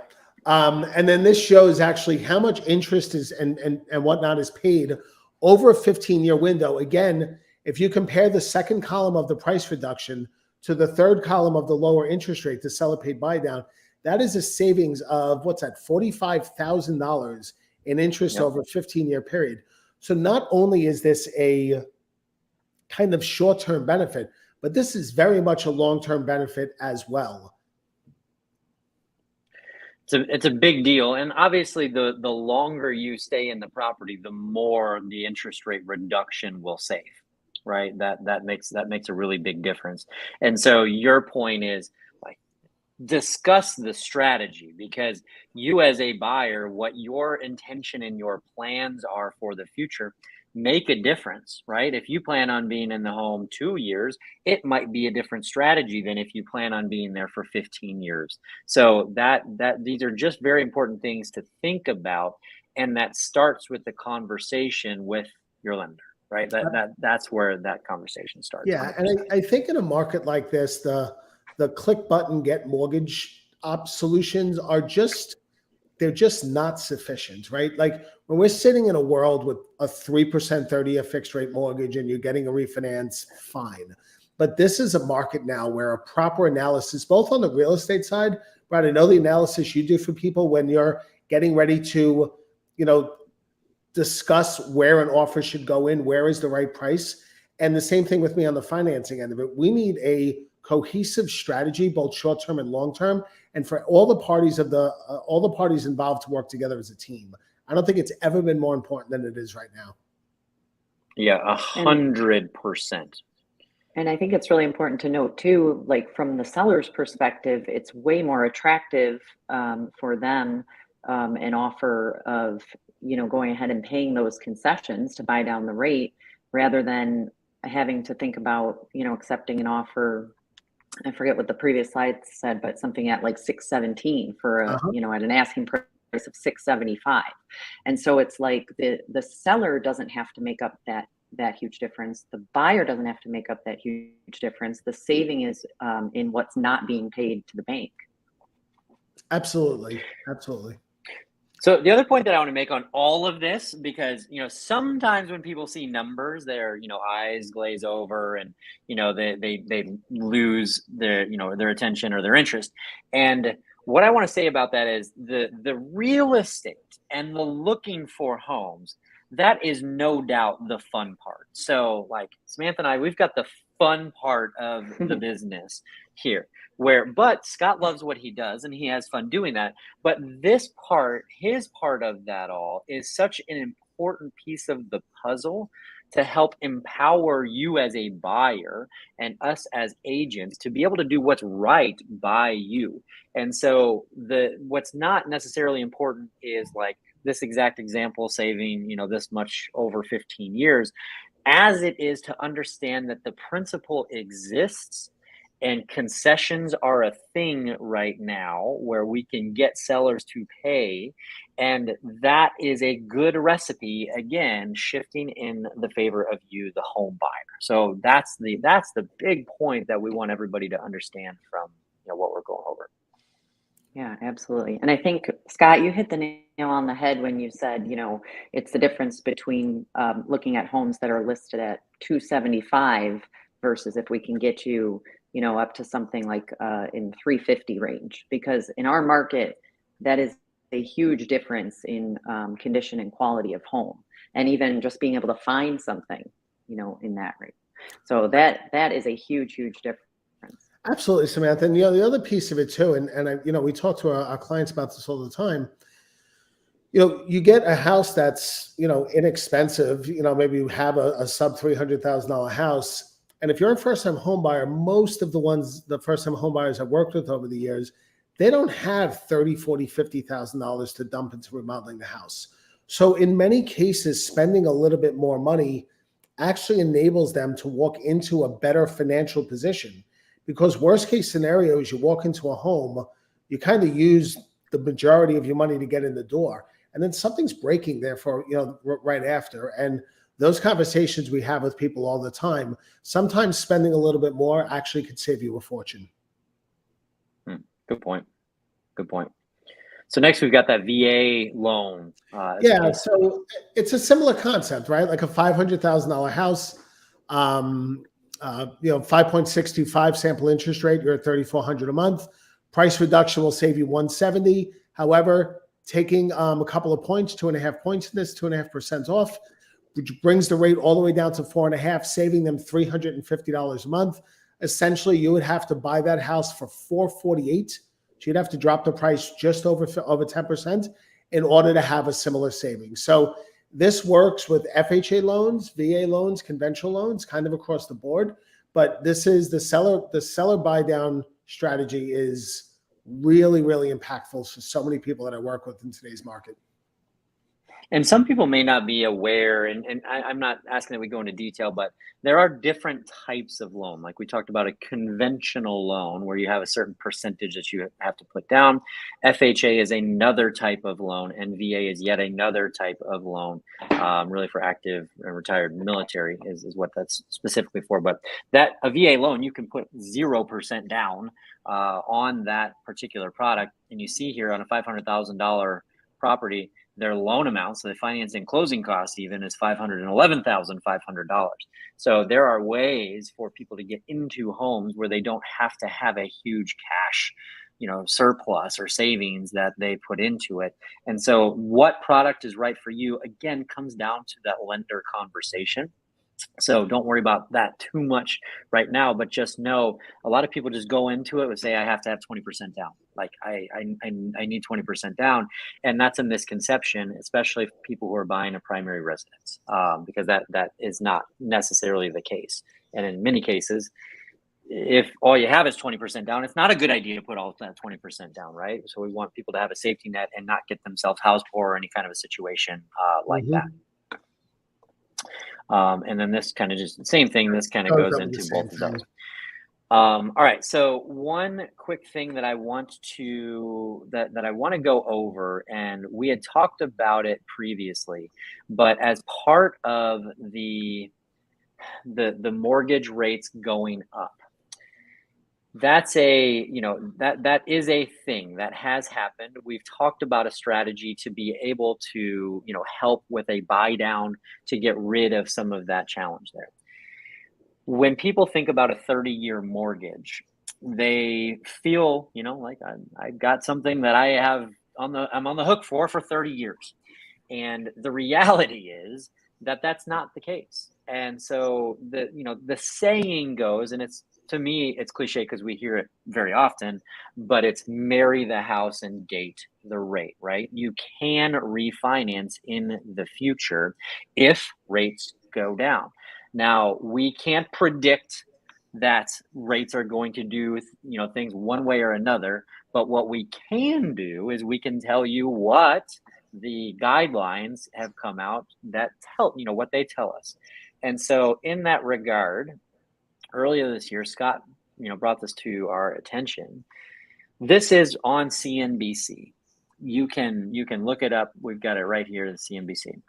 And then this shows actually how much interest is and whatnot is paid over a 15-year window. Again, if you compare the second column of the price reduction to the third column of the lower interest rate, the seller paid buy down, that is a savings of what's that, $45,000 in interest Yep. over a 15-year period. So not only is this a kind of short-term benefit, but this is very much a long-term benefit as well. It's a big deal, and obviously the longer you stay in the property, the more the interest rate reduction will save, right? That makes a really big difference. And so your point is like discuss the strategy, because you as a buyer, what your intention and your plans are for the future make a difference, right? If you plan on being in the home 2 years, it might be a different strategy than if you plan on being there for 15 years. So that these are just very important things to think about, and that starts with the conversation with your lender, right? That's where that conversation starts. Yeah, 100%. and I think in a market like this, the click button get mortgage op solutions are they're just not sufficient, right? Like when we're sitting in a world with a 3% 30-year fixed rate mortgage and you're getting a refinance, fine. But this is a market now where a proper analysis, both on the real estate side, right? I know the analysis you do for people when you're getting ready to, discuss where an offer should go in, where is the right price. And the same thing with me on the financing end of it. We need a cohesive strategy, both short-term and long-term, and for all the parties involved to work together as a team. I don't think it's ever been more important than it is right now. Yeah, 100%. And I think it's really important to note too, like from the seller's perspective, it's way more attractive for them an offer of, going ahead and paying those concessions to buy down the rate rather than having to think about, accepting an offer. I forget what the previous slide said, but something at like 617 for a, at an asking price of 675. And so it's like the seller doesn't have to make up that huge difference. The buyer doesn't have to make up that huge difference. The saving is in what's not being paid to the bank. Absolutely. Absolutely. So the other point that I want to make on all of this, because sometimes when people see numbers, their eyes glaze over, and they lose their attention or their interest. And what I want to say about that is the real estate and the looking for homes, that is no doubt the fun part. So like Samantha and I, we've got the fun part of the business here, but Scott loves what he does and he has fun doing that. But this part, his part of that all, is such an important piece of the puzzle to help empower you as a buyer and us as agents to be able to do what's right by you. And so what's not necessarily important is like this exact example saving, this much over 15 years, as it is to understand that the principle exists and concessions are a thing right now where we can get sellers to pay. And that is a good recipe, again, shifting in the favor of you, the home buyer. So that's the big point that we want everybody to understand from what we're going over. Yeah, absolutely. And I think, Scott, you hit the nail on the head when you said, it's the difference between looking at homes that are listed at 275 versus if we can get you, up to something like in 350 range. Because in our market, that is a huge difference in condition and quality of home, and even just being able to find something, in that rate. So that is a huge difference. Absolutely, Samantha. And the other piece of it too, and I, we talk to our clients about this all the time. You get a house that's inexpensive. Maybe you have a sub $300,000 house, and if you're a first-time home buyer, most of the first-time home buyers I've worked with over the years, they don't have $30,000, $40,000, $50,000 to dump into remodeling the house. So in many cases, spending a little bit more money actually enables them to walk into a better financial position. Because worst case scenario is you walk into a home, you kind of use the majority of your money to get in the door, and then something's breaking there for right after. And those conversations we have with people all the time, sometimes spending a little bit more actually could save you a fortune. Good point. Good point. So next we've got that VA loan. Yeah, so it's a similar concept, right? Like a $500,000 house, 5.625 sample interest rate. You're at $3,400 a month. Price reduction will save you $170. However, taking a couple of points, 2.5 points in this, 2.5% off, which brings the rate all the way down to 4.5, saving them $350 a month. Essentially, you would have to buy that house for $448. So you'd have to drop the price just over 10% in order to have a similar savings. So this works with FHA loans, VA loans, conventional loans, kind of across the board. But this is the seller buy down strategy is really, really impactful for so many people that I work with in today's market. And some people may not be aware, and I'm not asking that we go into detail, but there are different types of loan. Like we talked about a conventional loan where you have a certain percentage that you have to put down. FHA is another type of loan, and VA is yet another type of loan, really for active and retired military is what that's specifically for. But that a VA loan, you can put 0% down on that particular product. And you see here on a $500,000 property, their loan amount, so the financing closing cost even is $511,500. So there are ways for people to get into homes where they don't have to have a huge cash, surplus or savings that they put into it. And so what product is right for you, again, comes down to that lender conversation. So don't worry about that too much right now, but just know a lot of people just go into it and say, I have to have 20% down. Like I need 20% down. And that's a misconception, especially for people who are buying a primary residence, because that is not necessarily the case. And in many cases, if all you have is 20% down, it's not a good idea to put all that 20% down, right? So we want people to have a safety net and not get themselves house poor or any kind of a situation like that. And then this kind of just the same thing. This kind of goes into both of those. All right. So one quick thing that I want to go over, and we had talked about it previously, but as part of the mortgage rates going up, that's that is a thing that has happened. We've talked about a strategy to be able to, help with a buy down to get rid of some of that challenge there. When people think about a 30-year mortgage, they feel, like I got something that I'm on the hook for 30 years. And the reality is that that's not the case. And so the saying goes, and to me, it's cliche because we hear it very often, but it's marry the house and date the rate, right? You can refinance in the future if rates go down. Now, we can't predict that rates are going to do, things one way or another, but what we can do is we can tell you what the guidelines have come out that tell, what they tell us. And so in that regard, earlier this year, Scott, brought this to our attention. This is on CNBC. You can look it up. We've got it right here, the CNBC.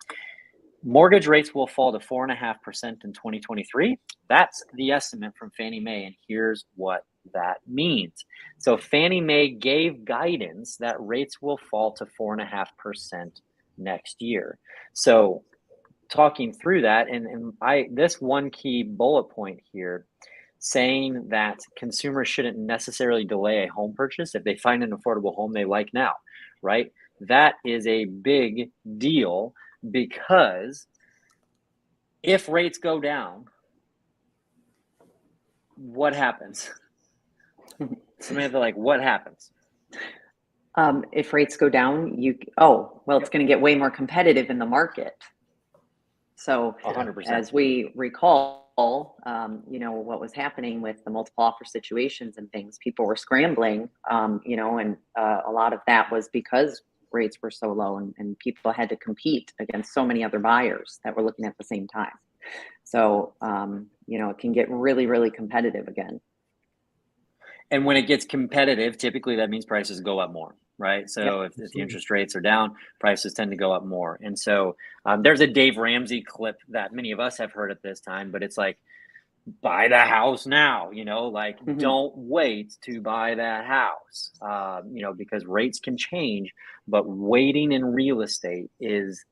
Mortgage rates will fall to 4.5% in 2023. That's the estimate from Fannie Mae, and here's what that means. So Fannie Mae gave guidance that rates will fall to 4.5% next year. So talking through that, and this one key bullet point here, saying that consumers shouldn't necessarily delay a home purchase if they find an affordable home they like now, right? That is a big deal because if rates go down, what happens? Samantha, what happens? If rates go down, it's going to get way more competitive in the market. So 100%. As we recall, what was happening with the multiple offer situations and things, people were scrambling, and a lot of that was because rates were so low and people had to compete against so many other buyers that were looking at the same time. So, it can get really, really competitive again. And when it gets competitive, typically that means prices go up more, right? So if the interest rates are down, prices tend to go up more. And so there's a Dave Ramsey clip that many of us have heard at this time, but it's like buy the house now, like Mhm. don't wait to buy that house, because rates can change, but waiting in real estate is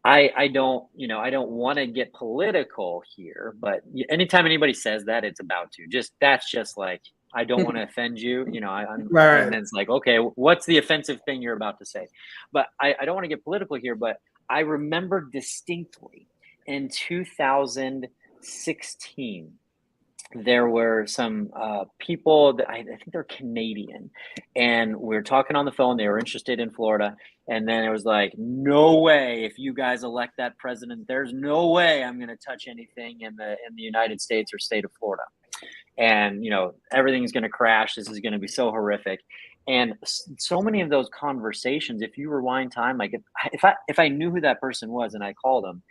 I don't, I don't want to get political here, but anytime anybody says that, it's about to just that's just like I don't want to offend you, and Right. then it's like, okay, what's the offensive thing you're about to say? But I don't want to get political here, but I remember distinctly in 2016 there were some people that I think they're Canadian, and we were talking on the phone. They were interested in Florida, and then it was like, "No way! If you guys elect that president, there's no way I'm going to touch anything in the United States or state of Florida, and everything's going to crash. This is going to be so horrific." And so many of those conversations, if you rewind time, like if I knew who that person was and I called them,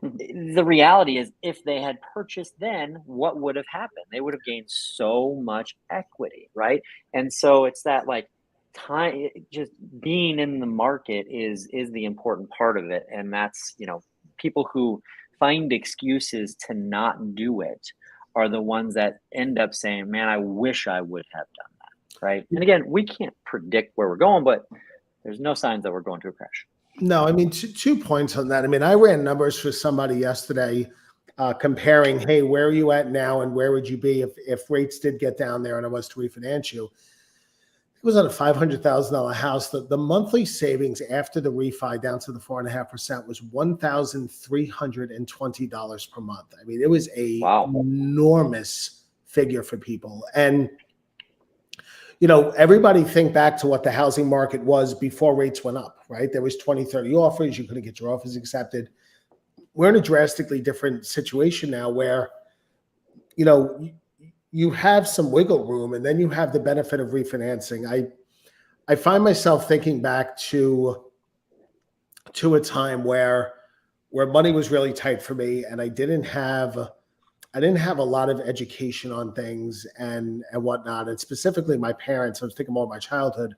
Mhm. the reality is if they had purchased then, what would have happened? They would have gained so much equity, right? And so it's that like time, just being in the market is the important part of it. And that's, people who find excuses to not do it are the ones that end up saying, man, I wish I would have done that, right? And again, we can't predict where we're going, but there's no signs that we're going to a crash. No, I mean, two points on that. I mean, I ran numbers for somebody yesterday, comparing, hey, where are you at now and where would you be if rates did get down there and I was to refinance you? It was on a $500,000 house. The monthly savings after the refi down to the 4.5% was $1,320 per month. I mean, it was a Wow. enormous figure for people. And everybody think back to what the housing market was before rates went up, right? There was 20, 30 offers. You couldn't get your offers accepted. We're in a drastically different situation now where, you have some wiggle room and then you have the benefit of refinancing. I find myself thinking back to a time where money was really tight for me and I didn't have a lot of education on things and whatnot. And specifically my parents, I was thinking more of my childhood.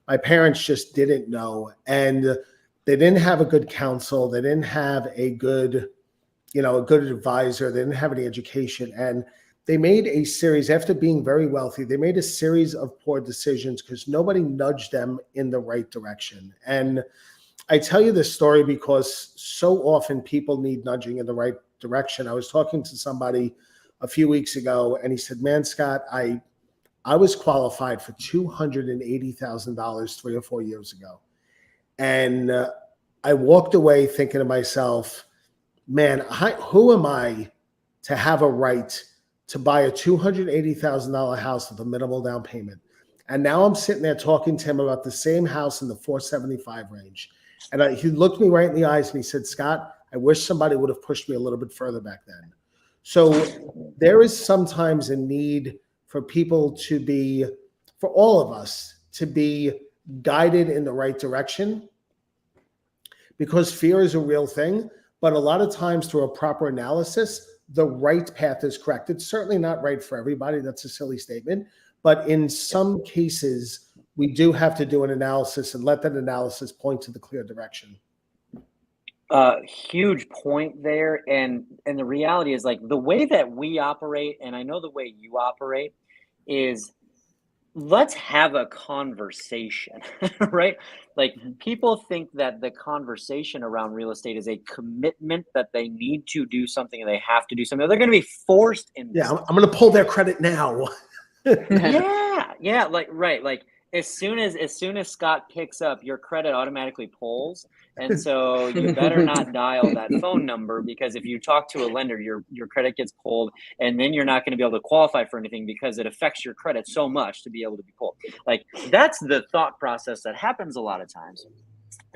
My parents just didn't know. And they didn't have a good counsel. They didn't have a good advisor. They didn't have any education. And they made a series, after being very wealthy, they made a series of poor decisions because nobody nudged them in the right direction. And I tell you this story because so often people need nudging in the right direction. I was talking to somebody a few weeks ago and he said, man, Scott, I was qualified for $280,000 3 or 4 years ago. And I walked away thinking to myself, man, who am I to have a right to buy a $280,000 house with a minimal down payment? And now I'm sitting there talking to him about the same house in the 475 range. And he looked me right in the eyes and he said, Scott, I wish somebody would have pushed me a little bit further back then. So there is sometimes a need for people for all of us to be guided in the right direction, because fear is a real thing. But a lot of times through a proper analysis, the right path is correct. It's certainly not right for everybody. That's a silly statement. But in some cases, we do have to do an analysis and let that analysis point to the clear direction. Huge point there, and the reality is like the way that we operate, and I know the way you operate is let's have a conversation, right? Like people think that the conversation around real estate is a commitment that they need to do something and they have to do something. They're going to be forced into Yeah, something. I'm going to pull their credit now. Yeah, like right, like as soon as Scott picks up, your credit automatically pulls, and so you better not dial that phone number, because if you talk to a lender, your credit gets pulled, and then you're not going to be able to qualify for anything because it affects your credit so much to be able to be pulled. Like that's the thought process that happens a lot of times.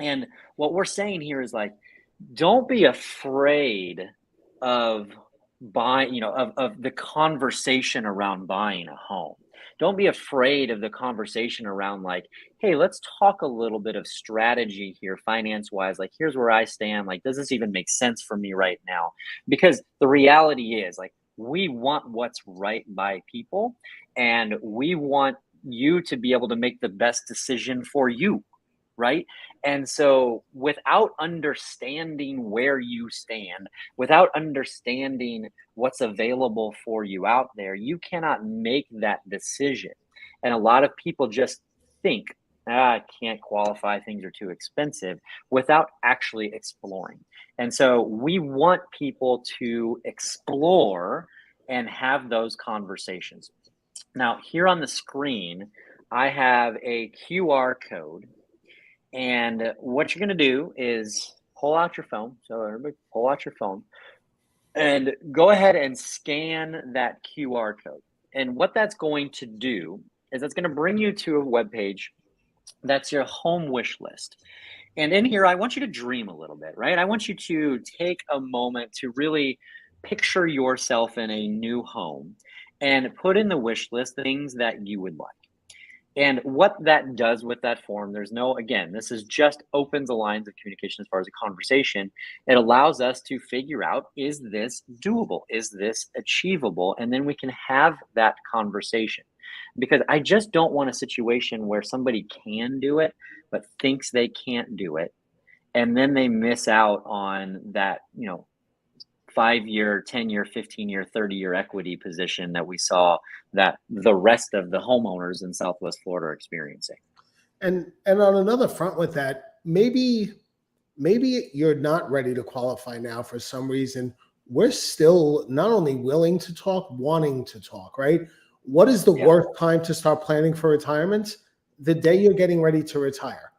And what we're saying here is like, don't be afraid of buying, of the conversation around buying a home. Don't be afraid of the conversation around like, hey, let's talk a little bit of strategy here, finance wise. Like, here's where I stand. Like, does this even make sense for me right now? Because the reality is, like, we want what's right by people, and we want you to be able to make the best decision for you. right? And so without understanding where you stand, without understanding what's available for you out there, you cannot make that decision. And a lot of people just think, I can't qualify, things are too expensive, without actually exploring. And so we want people to explore and have those conversations. Now, here on the screen, I have a QR code. And what you're going to do is pull out your phone. So, everybody, pull out your phone and go ahead and scan that QR code. And what that's going to do is it's going to bring you to a web page that's your home wish list. And in here, I want you to dream a little bit, right? I want you to take a moment to really picture yourself in a new home and put in the wish list the things that you would like. And what that does with that form, there's no, again, this is just opens the lines of communication as far as a conversation. It allows us to figure out, is this doable? Is this achievable? And then we can have that conversation. Because I just don't want a situation where somebody can do it, but thinks they can't do it. And then they miss out on that, 5-year, 10-year, 15-year, 30-year equity position that we saw that the rest of the homeowners in Southwest Florida are experiencing. And on another front with that, maybe you're not ready to qualify now for some reason. We're still not only willing to talk, wanting to talk, right? What is the worst time to start planning for retirement? The day you're getting ready to retire.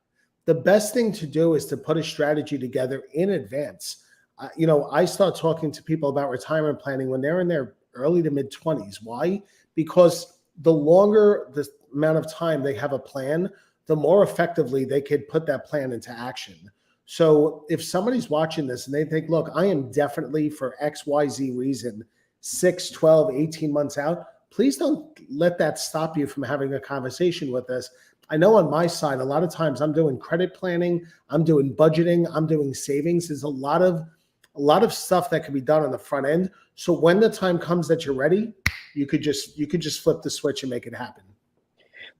The best thing to do is to put a strategy together in advance. I start talking to people about retirement planning when they're in their early to mid 20s. Why? Because the longer the amount of time they have a plan, the more effectively they could put that plan into action. So if somebody's watching this and they think, look, I am definitely for XYZ reason, 6, 12, 18 months out, please don't let that stop you from having a conversation with us. I know on my side, a lot of times I'm doing credit planning, I'm doing budgeting, I'm doing savings. There's a lot of stuff that can be done on the front end. So when the time comes that you're ready, you could just flip the switch and make it happen.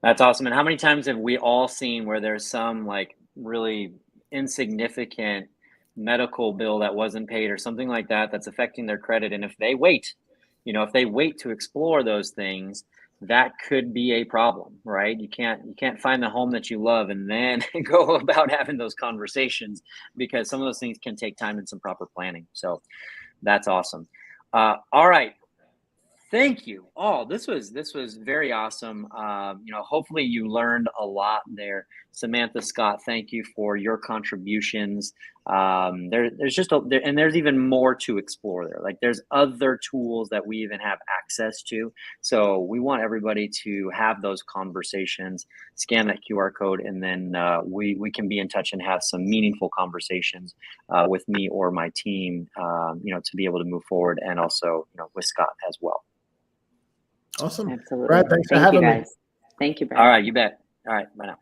That's awesome. And how many times have we all seen where there's some like really insignificant medical bill that wasn't paid or something like that that's affecting their credit? And if they wait, if they wait to explore those things, that could be a problem, right? You can't find the home that you love and then go about having those conversations, because some of those things can take time and some proper planning. So that's awesome. All right. Thank you. Oh, this was very awesome. Hopefully you learned a lot there. Samantha, Scott, thank you for your contributions. There's even more to explore there. Like there's other tools that we even have access to. So we want everybody to have those conversations, scan that QR code, and then we can be in touch and have some meaningful conversations with me or my team, to be able to move forward, and also, with Scott as well. Awesome. Absolutely. Brad, thanks for Thank having you me. guys. Thank you, Brad. All right, you bet. All right, bye now.